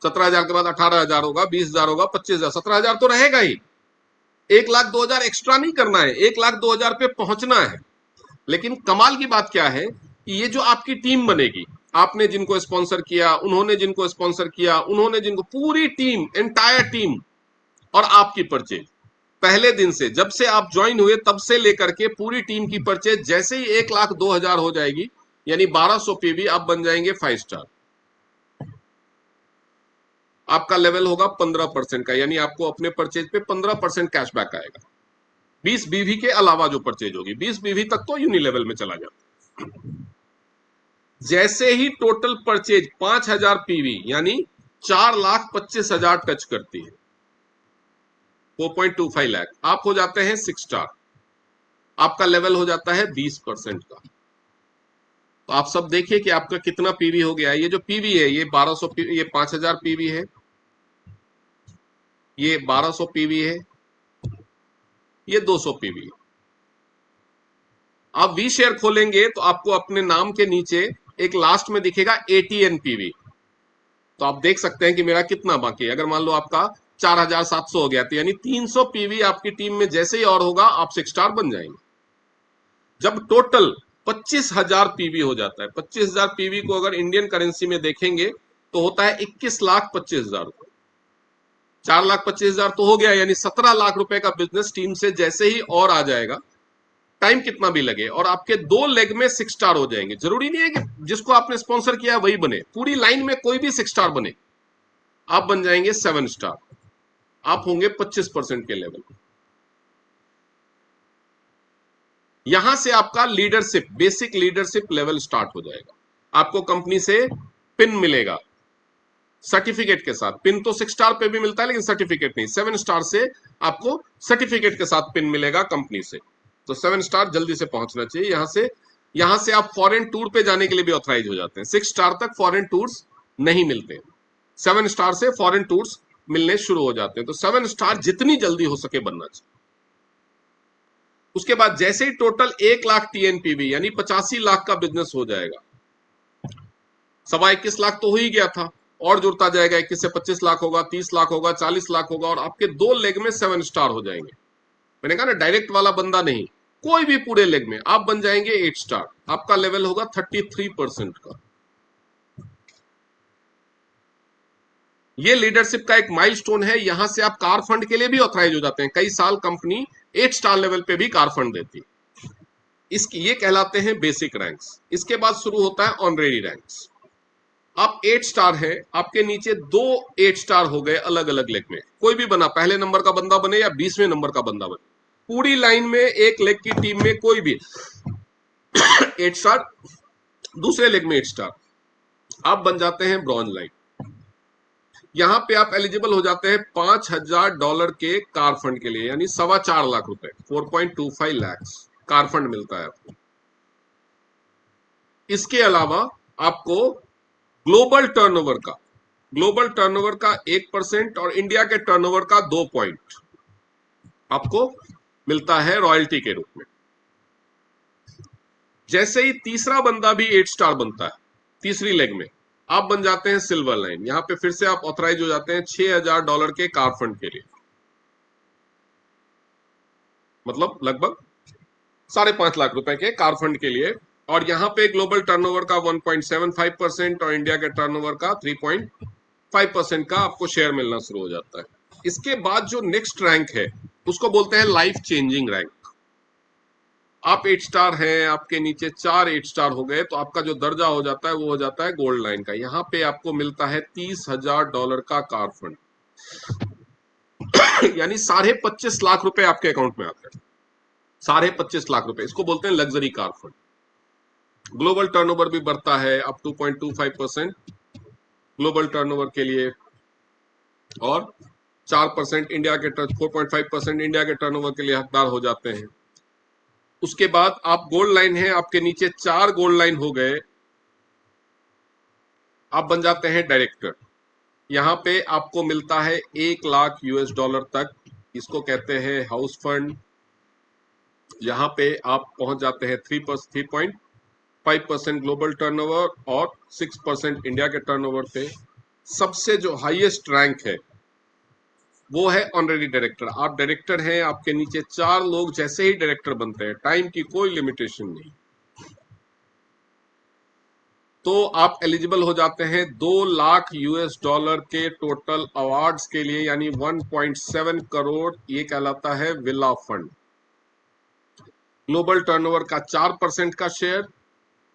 17,000 के बाद 18,000 होगा, 20,000 होगा, 25,000, 17,000 तो रहेगा ही। 1,02,000 एक्स्ट्रा नहीं करना है, 1,02,000 पे पहुंचना है। लेकिन कमाल की बात क्या है कि ये जो आपकी टीम बनेगी, आपने जिनको स्पॉन्सर किया, उन्होंने जिनको स्पॉन्सर किया, उन्होंने जिनको, पूरी टीम, एंटायर टीम, और आपकी परचेज पहले दिन से, जब से आप ज्वाइन हुए तब से लेकर के पूरी टीम की परचेज जैसे ही 1,02,000 हो जाएगी, यानी 1,200 पीवी, आप बन जाएंगे 5 स्टार। आपका लेवल होगा 15% का, यानी आपको अपने परचेज पे 15% कैशबैक आएगा। 20 बीवी के अलावा जो परचेज होगी, 20 बीवी तक तो यूनि लेवल में चला जाता। जैसे ही टोटल परचेज 5,000 पीवी यानी 4,25,000 टच करती है, 4.25 लाख, आप हो जाते हैं 6 स्टार। आपका लेवल हो जाता है 20% का। तो आप सब देखिए कि आपका कितना पीवी हो गया है। ये जो पीवी है, ये 1200 पीवी, ये 5,000 पीवी है, ये 1,200 पीवी है, ये 200 पीवी है। आप वी शेयर खोलेंगे तो आपको अपने नाम के नीचे एक लास्ट में दिखेगा ATN पीवी। तो आप देख सकते हैं कि मेरा कितना बाकी है। अगर मान लो आपका 4,700 हो गया, तो यानी 300 पीवी आपकी टीम में जैसे ही और होगा, आप 6 स्टार बन जाएंगे। जब टोटल 25,000 पीवी हो जाता है, 25,000 पीवी को अगर इंडियन करेंसी में देखेंगे तो होता है 21,25,000 रुपए। 4,25,000 तो हो गया, यानी 17 लाख रुपए का बिजनेस टीम से जैसे ही और आ जाएगा, टाइम कितना भी लगे, और आपके 2 लेग में 6 स्टार हो जाएंगे। जरूरी नहीं है कि जिसको आपने स्पॉन्सर किया वही बने, पूरी लाइन में कोई भी 6 स्टार बने, आप बन जाएंगे 7 स्टार। आप होंगे 25% के लेवल। यहां से आपका leadership, basic leadership level start हो जाएगा। आपको कंपनी से पिन मिलेगा सर्टिफिकेट के साथ। पिन तो 6 स्टार पे भी मिलता है लेकिन सर्टिफिकेट नहीं। 7 स्टार से आपको सर्टिफिकेट के साथ पिन मिलेगा कंपनी से। तो 7 स्टार जल्दी से पहुंचना चाहिए। यहां से आप फॉरेन टूर पे जाने के लिए भी ऑथराइज हो जाते हैं। 6 स्टार तक फॉरेन टूर्स नहीं मिलते, 7 स्टार से फॉरेन टूर्स मिलने शुरू हो जाते हैं। तो 7 स्टार जितनी जल्दी हो सके बनना चाहिए। उसके बाद जैसे ही टोटल 1 लाख TNPV यानी 85 लाख का बिजनेस हो जाएगा, 21.25 लाख तो हो ही गया था, और जुड़ता जाएगा, 21 से 25 लाख होगा, 30 लाख होगा, 40 लाख होगा, और आपके 2 लेग में 7 स्टार हो जाएंगे। मैंने कहा ना, डायरेक्ट वाला बंदा नहीं, कोई भी पूरे लेग में आप बन जाएंगे 8 स्टार। आपका लेवल होगा 33% का। ये लीडरशिप का एक माइलस्टोन है। यहां से आप कार फंड के लिए भी ऑथराइज हो जाते हैं। कई साल कंपनी 8 स्टार लेवल पे भी कार फंड देती है। इसकी ये कहलाते हैं बेसिक रैंक्स। इसके बाद शुरू होता है ऑनरेरी रैंक्स। आप 8 स्टार है, आपके नीचे दो 8 स्टार हो गए अलग अलग लेग में। कोई भी बना, पहले नंबर का बंदा बने या 20वें नंबर का बंदा बने, पूरी लाइन में एक लेग की टीम में कोई भी 8 स्टार, दूसरे लेग में 8 स्टार, आप बन जाते हैं ब्रॉन्ज लाइन। यहां पे आप एलिजिबल हो जाते हैं $5,000 के कार फंड के लिए, यानी 4.25 लाख रुपए, 4.25 लाख कार फंड मिलता है आपको। इसके अलावा आपको ग्लोबल टर्नओवर का 1% और इंडिया के टर्नओवर का 2 पॉइंट आपको मिलता है रॉयल्टी के रूप में। जैसे ही तीसरा बंदा भी 8 स्टार बनता है तीसरी लेग में, आप बन जाते हैं सिल्वर लाइन। यहां पे फिर से आप ऑथराइज हो जाते हैं $6,000 के कार फंड के लिए, मतलब लगभग 5.5 लाख रुपए के कार फंड के लिए। और यहां पे ग्लोबल टर्नओवर का 1.75% और इंडिया के टर्नओवर का 3.5% का आपको शेयर मिलना शुरू हो जाता है। इसके बाद जो नेक्स्ट रैंक है उसको बोलते हैं लाइफ चेंजिंग रैंक। आप 8 स्टार हैं, आपके नीचे 4 8 स्टार हो गए, तो आपका जो दर्जा हो जाता है वो हो जाता है गोल्ड लाइन का। यहां पे आपको मिलता है $30,000 का कार फंड यानी 25.5 लाख रुपए आपके अकाउंट में आते हैं। 25.5 लाख रुपए, इसको बोलते हैं luxury car fund. Global turnover भी बढ़ता है अब 2.25% ग्लोबल टर्नओवर के लिए, और 4% इंडिया के 4.5% इंडिया के टर्नओवर के लिए हकदार हो जाते हैं। उसके बाद आप गोल्ड लाइन है, आपके नीचे 4 गोल्ड लाइन हो गए, आप बन जाते हैं डायरेक्टर। यहां पे आपको मिलता है $1,00,000 तक, इसको कहते हैं हाउस फंड। यहां पे आप पहुंच जाते हैं 3.5% ग्लोबल टर्नओवर और 6% इंडिया के टर्नओवर पे। सबसे जो हाईएस्ट रैंक है वो है ऑनरेरी डायरेक्टर। आप डायरेक्टर हैं, आपके नीचे 4 लोग जैसे ही डायरेक्टर बनते हैं, टाइम की कोई लिमिटेशन नहीं, तो आप एलिजिबल हो जाते हैं $2,00,000 के टोटल अवार्ड्स के लिए, यानी 1.7 करोड़। ये कहलाता है विला फंड। ग्लोबल टर्नओवर का 4% का शेयर,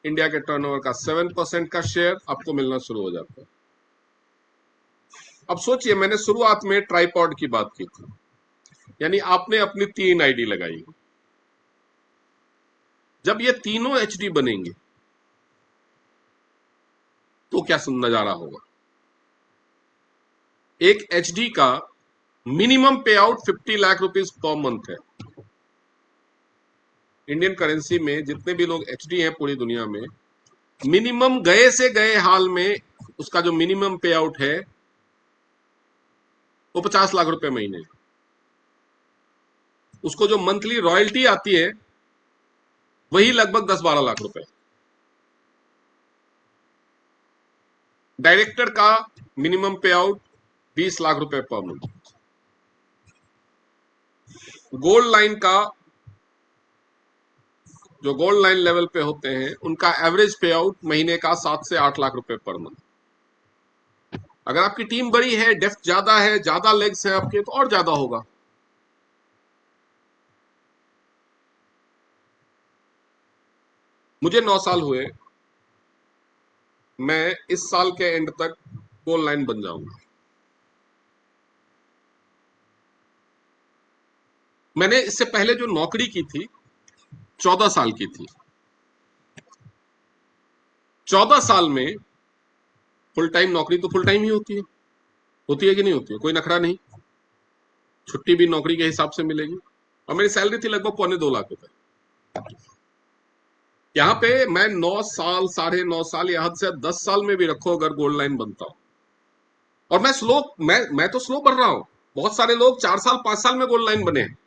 इंडिया के टर्नओवर का 7% का शेयर आपको मिलना शुरू हो जाता है। अब सोचिए, मैंने शुरुआत में ट्राइपॉड की बात की थी, यानी आपने अपनी 3 आईडी लगाई। जब ये तीनों एचडी बनेंगे तो क्या नजारा होगा। एक एचडी का मिनिमम पे out 50 lakh rupees per month है। इंडियन करेंसी में जितने भी लोग एचडी हैं पूरी दुनिया में, मिनिमम गए से गए हाल में उसका जो मिनिमम पे आउट है वो 50 लाख रुपए महीने। उसको जो मंथली रॉयल्टी आती है वही लगभग 10-12 लाख रुपए। डायरेक्टर का मिनिमम पे आउट 20 लाख रुपए पर मंथ। गोल्ड लाइन का, जो गोल्ड लाइन लेवल पे होते हैं, उनका एवरेज पे आउट महीने का 7 से 8 लाख रुपए पर मंथ। अगर आपकी टीम बड़ी है, डेप्थ ज्यादा है, ज्यादा लेग्स हैं आपके, तो और ज्यादा होगा। मुझे 9 साल हुए, मैं इस साल के एंड तक गोल्ड लाइन बन जाऊंगा। मैंने इससे पहले जो नौकरी की थी 14 साल की थी। 14 साल में फुल टाइम नौकरी तो फुल टाइम ही होती है कि नहीं होती है, कोई नखरा नहीं। छुट्टी भी नौकरी के हिसाब से मिलेगी, और मेरी सैलरी थी लगभग 2.25 लाख रुपए। यहां पे मैं 9 साल, 9.5 साल या हद से 10 साल में भी रखो अगर गोल्ड लाइन बनता हूं, और मैं तो स्लो बढ़ रहा हूं। बहुत सारे लोग 4 साल 5 साल में गोल्ड लाइन बने हैं,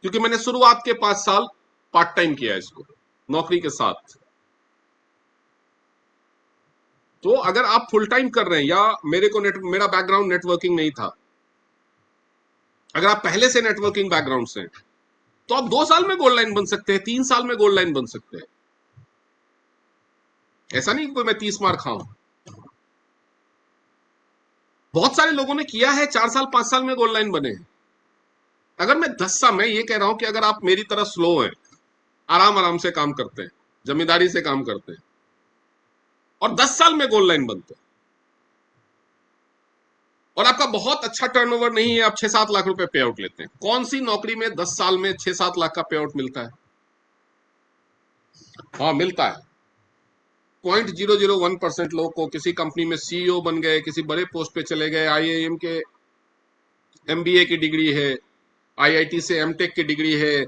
क्योंकि मैंने शुरुआत के 5 साल पार्ट टाइम किया इसको नौकरी के साथ। तो अगर आप फुल टाइम कर रहे हैं, या मेरा बैकग्राउंड नेटवर्किंग नहीं था, अगर आप पहले से नेटवर्किंग बैकग्राउंड से हैं, तो आप 2 साल में गोल्ड लाइन बन सकते हैं, 3 साल में गोल्ड लाइन बन सकते हैं। ऐसा नहीं कि कोई मैं 30 मार खाऊं। बहुत सारे लोगों ने किया है, 4 साल 5 साल में गोल्ड लाइन बने हैं। अगर मैं 10 साल, मैं ये कह रहा हूं कि अगर आप मेरी तरह स्लो हैं, आराम आराम से काम करते हैं, जमींदारी से काम करते हैं, और 10 साल में गोल्ड लाइन बनते हैं, और आपका बहुत अच्छा टर्नओवर नहीं है, आप 6-7 लाख रुपए पे आउट लेते हैं। कौन सी नौकरी में 10 साल में 6-7 लाख का पे आउट मिलता है? हाँ, मिलता है। 0.001% लोग को किसी कंपनी में सीईओ बन गए, किसी बड़े पोस्ट पे चले गए, आईआईएम के एमबीए की डिग्री है, आईआईटी से एमटेक की डिग्री है,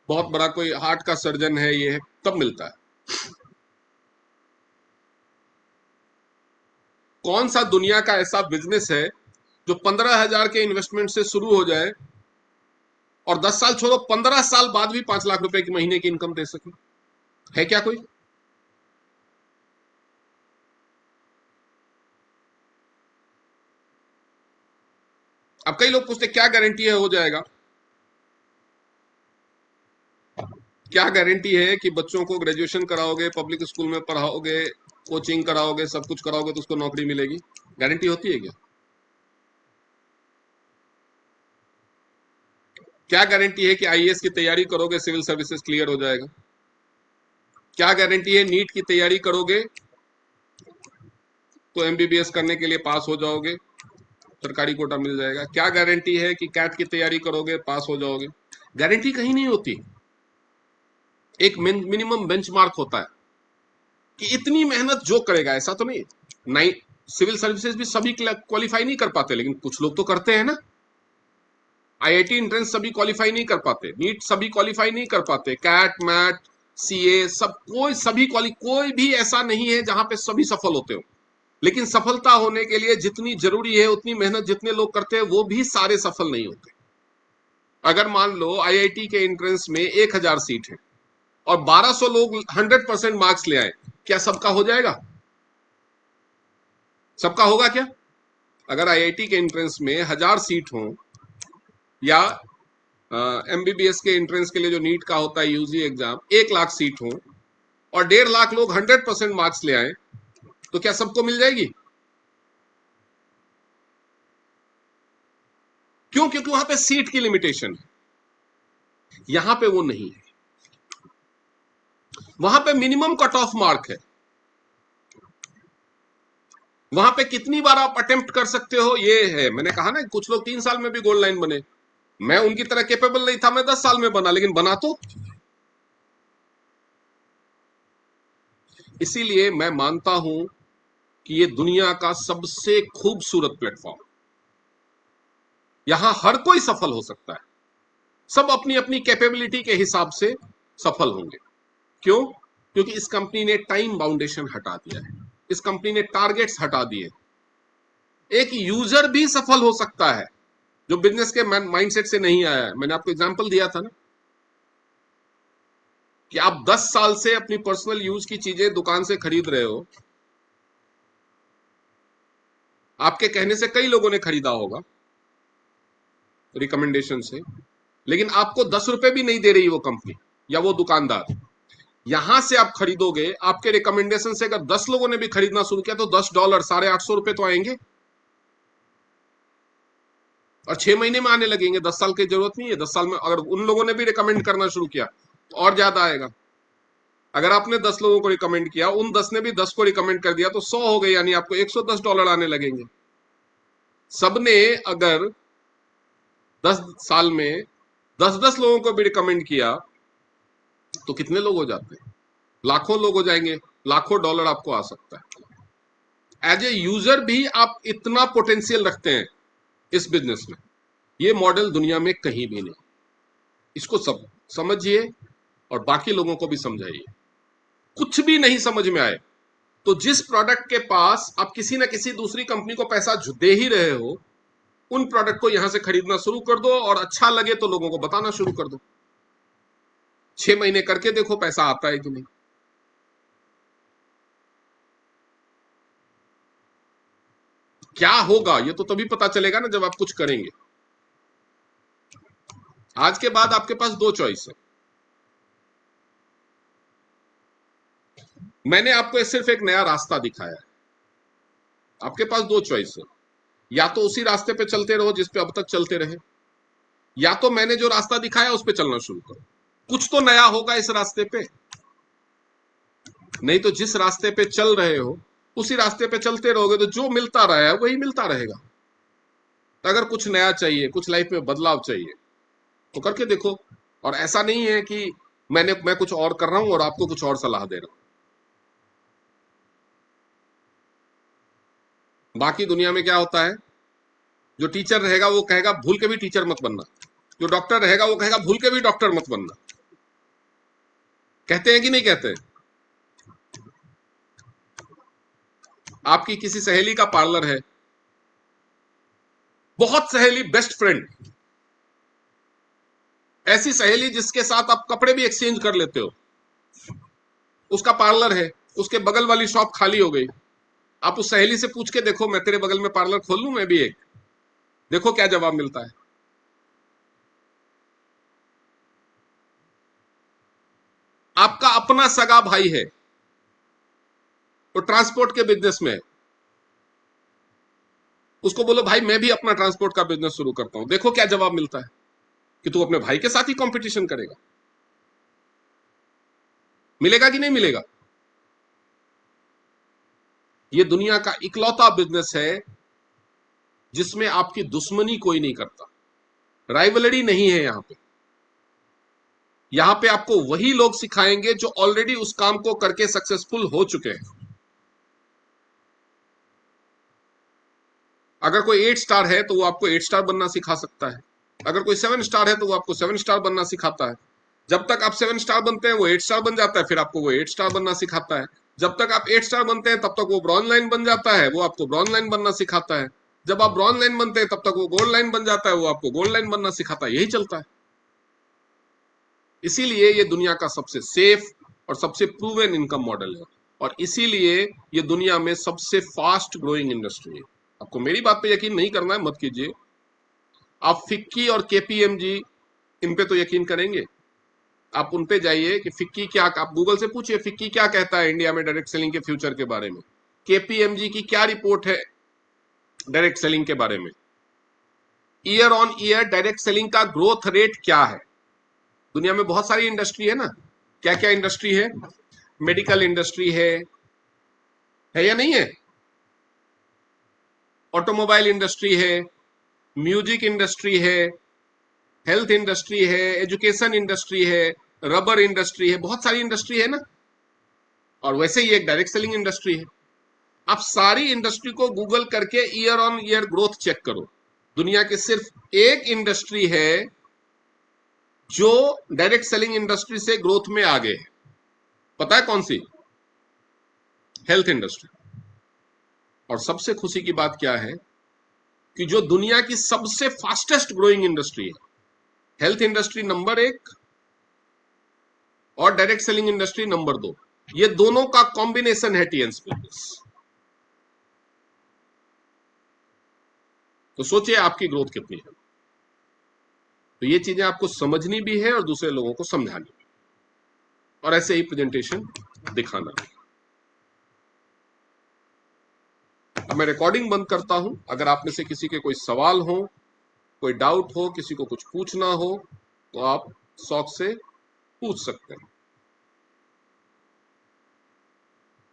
बहुत बड़ा कोई हार्ट का सर्जन है, ये है, तब मिलता है। कौन सा दुनिया का ऐसा बिजनेस है जो 15,000 के इन्वेस्टमेंट से शुरू हो जाए और 10 साल छोड़ो 15 साल बाद भी 5 लाख रुपए की महीने की इनकम दे सके? है क्या कोई? अब कई लोग पूछते क्या गारंटी है हो जाएगा? क्या गारंटी है कि बच्चों को ग्रेजुएशन कराओगे, पब्लिक स्कूल में पढ़ाओगे, कोचिंग कराओगे, सब कुछ कराओगे तो उसको नौकरी मिलेगी? गारंटी होती है क्या? क्या गारंटी है कि आईएएस की तैयारी करोगे सिविल सर्विसेज क्लियर हो जाएगा? क्या गारंटी है नीट की तैयारी करोगे तो एमबीबीएस करने के लिए पास हो जाओगे, सरकारी कोटा मिल जाएगा? क्या गारंटी है कि कैट की तैयारी करोगे पास हो जाओगे? गारंटी कहीं नहीं होती। एक मिनिमम बेंचमार्क होता है कि इतनी मेहनत जो करेगा, ऐसा तो नहीं। नहीं, सिविल सर्विसेज भी सभी क्वालिफाई नहीं कर पाते, लेकिन कुछ लोग तो करते हैं ना। आईआईटी एंट्रेंस सभी क्वालिफाई नहीं कर पाते, नीट सभी क्वालिफाई नहीं कर पाते, कैट मैट सीए सब, कोई सभी कोई भी ऐसा नहीं है जहां पे सभी सफल होते हो। लेकिन सफलता होने के लिए जितनी जरूरी है उतनी मेहनत जितने लोग करते हैं वो भी सारे सफल नहीं होते। अगर मान लो आईआईटी के एंट्रेंस में 1,000 सीट है और 1,200 लोग 100% मार्क्स ले आए, क्या सबका हो जाएगा? सबका होगा क्या? अगर आईआईटी के एंट्रेंस में 1,000 सीट हो या एमबीबीएस के एंट्रेंस के लिए जो नीट का होता है यूजी एग्जाम, 1 लाख सीट हो और 1.5 लाख लोग 100% मार्क्स ले आए, तो क्या सबको मिल जाएगी? क्यों? क्योंकि वहां पे सीट की लिमिटेशन है, यहां पे वो नहीं है। वहां पे मिनिमम कट ऑफ मार्क है, वहां पे कितनी बार आप अटेम्प्ट कर सकते हो ये है। मैंने कहा ना कुछ लोग 3 साल में भी गोल्ड लाइन बने, मैं उनकी तरह कैपेबल नहीं था, मैं 10 साल में बना, लेकिन बना तो। इसीलिए मैं मानता हूं कि ये दुनिया का सबसे खूबसूरत प्लेटफॉर्म, यहां हर कोई सफल हो सकता है, सब अपनी अपनी कैपेबिलिटी के हिसाब से सफल होंगे। क्यों? क्योंकि इस कंपनी ने टाइम बाउंडेशन हटा दिया है, इस कंपनी ने टारगेट्स हटा दिए। एक यूजर भी सफल हो सकता है जो बिजनेस के माइंडसेट से नहीं आया है। मैंने आपको एग्जांपल दिया था ना कि आप 10 साल से अपनी पर्सनल यूज की चीजें दुकान से खरीद रहे हो, आपके कहने से कई लोगों ने खरीदा होगा रिकमेंडेशन से, लेकिन आपको 10 रुपए भी नहीं दे रही वो कंपनी या वो दुकानदार। यहां से आप खरीदोगे, आपके रिकमेंडेशन से अगर 10 लोगों ने भी खरीदना शुरू किया तो $10 850 तो आएंगे, और 6 महीने में आने लगेंगे। 10 साल की जरूरत नहीं है, 10 साल में अगर उन लोगों ने भी रिकमेंड करना शुरू किया तो और ज्यादा आएगा। अगर आपने 10 लोगों को रिकमेंड किया, उन 10 ने भी 10 को रिकमेंड कर दिया तो 100 हो गए, यानी आपको $110 आने लगेंगे। सबने अगर 10 साल में 10-10 लोगों को भी रिकमेंड किया तो कितने लोग हो जाते हैं? लाखों लोग हो जाएंगे, लाखों डॉलर आपको आ सकता है। एज ए यूजर भी आप इतना पोटेंशियल रखते हैं इस बिजनेस में, ये मॉडल दुनिया में कहीं भी नहीं। इसको सब समझिए और बाकी लोगों को भी समझाइए। कुछ भी नहीं समझ में आए तो जिस प्रोडक्ट के पास आप किसी ना किसी दूसरी कंपनी को पैसा दे ही रहे हो, उन प्रोडक्ट को यहां से खरीदना शुरू कर दो और अच्छा लगे तो लोगों को बताना शुरू कर दो। 6 महीने करके देखो पैसा आता है कि नहीं। क्या होगा ये तो तभी पता चलेगा ना जब आप कुछ करेंगे। आज के बाद आपके पास दो चॉइस है। मैंने आपको सिर्फ एक नया रास्ता दिखाया है, आपके पास दो चॉइस है। या तो उसी रास्ते पे चलते रहो जिस पे अब तक चलते रहे, या तो मैंने जो रास्ता दिखाया उस पे चलना शुरू करो। कुछ तो नया होगा इस रास्ते पे, नहीं तो जिस रास्ते पे चल रहे हो उसी रास्ते पे चलते रहोगे तो जो मिलता रहा है वही मिलता रहेगा। तो अगर कुछ नया चाहिए, कुछ लाइफ में बदलाव चाहिए तो करके देखो। और ऐसा नहीं है कि मैं कुछ और कर रहा हूं और आपको कुछ और सलाह दे रहा हूं। बाकी दुनिया में क्या होता है, जो टीचर रहेगा वो कहेगा भूल के भी टीचर मत बनना, जो डॉक्टर रहेगा वो कहेगा भूल के भी डॉक्टर मत बनना। कहते हैं कि नहीं कहते हैं? आपकी किसी सहेली का पार्लर है, बहुत सहेली, बेस्ट फ्रेंड, ऐसी सहेली जिसके साथ आप कपड़े भी एक्सचेंज कर लेते हो, उसका पार्लर है, उसके बगल वाली शॉप खाली हो गई। आप उस सहेली से पूछ के देखो मैं तेरे बगल में पार्लर खोल लूं मैं भी एक, देखो क्या जवाब मिलता है। आपका अपना सगा भाई है, वो ट्रांसपोर्ट के बिजनेस में है, उसको बोलो भाई मैं भी अपना ट्रांसपोर्ट का बिजनेस शुरू करता हूं, देखो क्या जवाब मिलता है कि तू अपने भाई के साथ ही कंपटीशन करेगा। मिलेगा कि नहीं मिलेगा? ये दुनिया का इकलौता बिजनेस है जिसमें आपकी दुश्मनी कोई नहीं करता, राइवलरी नहीं है यहां पे। यहां पे आपको वही लोग सिखाएंगे जो ऑलरेडी उस काम को करके सक्सेसफुल हो चुके हैं। अगर कोई 8 स्टार है तो वो आपको 8 स्टार बनना सिखा सकता है, अगर कोई 7 स्टार है तो वो आपको 7 स्टार बनना सिखाता है। जब तक आप 7 स्टार बनते हैं वो 8 स्टार बन जाता है, फिर आपको वो 8 स्टार बनना सिखाता है। जब तक आप 8 स्टार बनते हैं तब तक वो ब्रॉन्ज लाइन बन जाता है, वो आपको ब्रॉन्ज लाइन बनना सिखाता है। जब आप ब्रॉन्ज लाइन बनते हैं तब तक वो गोल्ड लाइन बन जाता है, वो आपको गोल्ड लाइन बनना सिखाता है। यही चलता है। इसीलिए ये दुनिया का सबसे सेफ और सबसे प्रूवन इनकम मॉडल है, और इसीलिए ये दुनिया में सबसे फास्ट ग्रोइंग इंडस्ट्री है। आपको मेरी बात पे यकीन नहीं करना है, मत कीजिए। आप फिक्की और केपीएमजी इन पे तो यकीन करेंगे, आप उन पे जाइए कि फिक्की क्या, आप गूगल से पूछिए फिक्की क्या कहता है इंडिया में डायरेक्ट सेलिंग के फ्यूचर के बारे में, केपीएमजी की क्या रिपोर्ट है डायरेक्ट सेलिंग के बारे में, year on year direct selling का ग्रोथ रेट क्या है। दुनिया में बहुत सारी इंडस्ट्री है ना, क्या क्या इंडस्ट्री है? मेडिकल इंडस्ट्री है या नहीं है? ऑटोमोबाइल इंडस्ट्री है, म्यूजिक इंडस्ट्री है, हेल्थ इंडस्ट्री है, एजुकेशन इंडस्ट्री है, रबर इंडस्ट्री है, बहुत सारी इंडस्ट्री है ना। और वैसे ही एक डायरेक्ट सेलिंग इंडस्ट्री है। आप सारी इंडस्ट्री को गूगल करके year on year growth check करो। दुनिया की सिर्फ एक इंडस्ट्री है जो डायरेक्ट सेलिंग इंडस्ट्री से ग्रोथ में आगे है, पता है कौन सी? Health industry. और सबसे खुशी की बात क्या है कि जो दुनिया की सबसे फास्टेस्ट ग्रोइंग इंडस्ट्री है, हेल्थ इंडस्ट्री नंबर 1 और डायरेक्ट सेलिंग इंडस्ट्री नंबर 2, ये दोनों का कॉम्बिनेशन है टीएनस बिजनेस। तो सोचिए आपकी ग्रोथ कितनी है। तो ये चीजें आपको समझनी भी है और दूसरे लोगों को समझानी भी, और ऐसे ही प्रेजेंटेशन दिखाना भी। अब मैं रिकॉर्डिंग बंद करता हूं। अगर आप में से किसी के कोई सवाल हो, कोई डाउट हो, किसी को कुछ पूछना हो तो आप शौक से पूछ सकते हैं।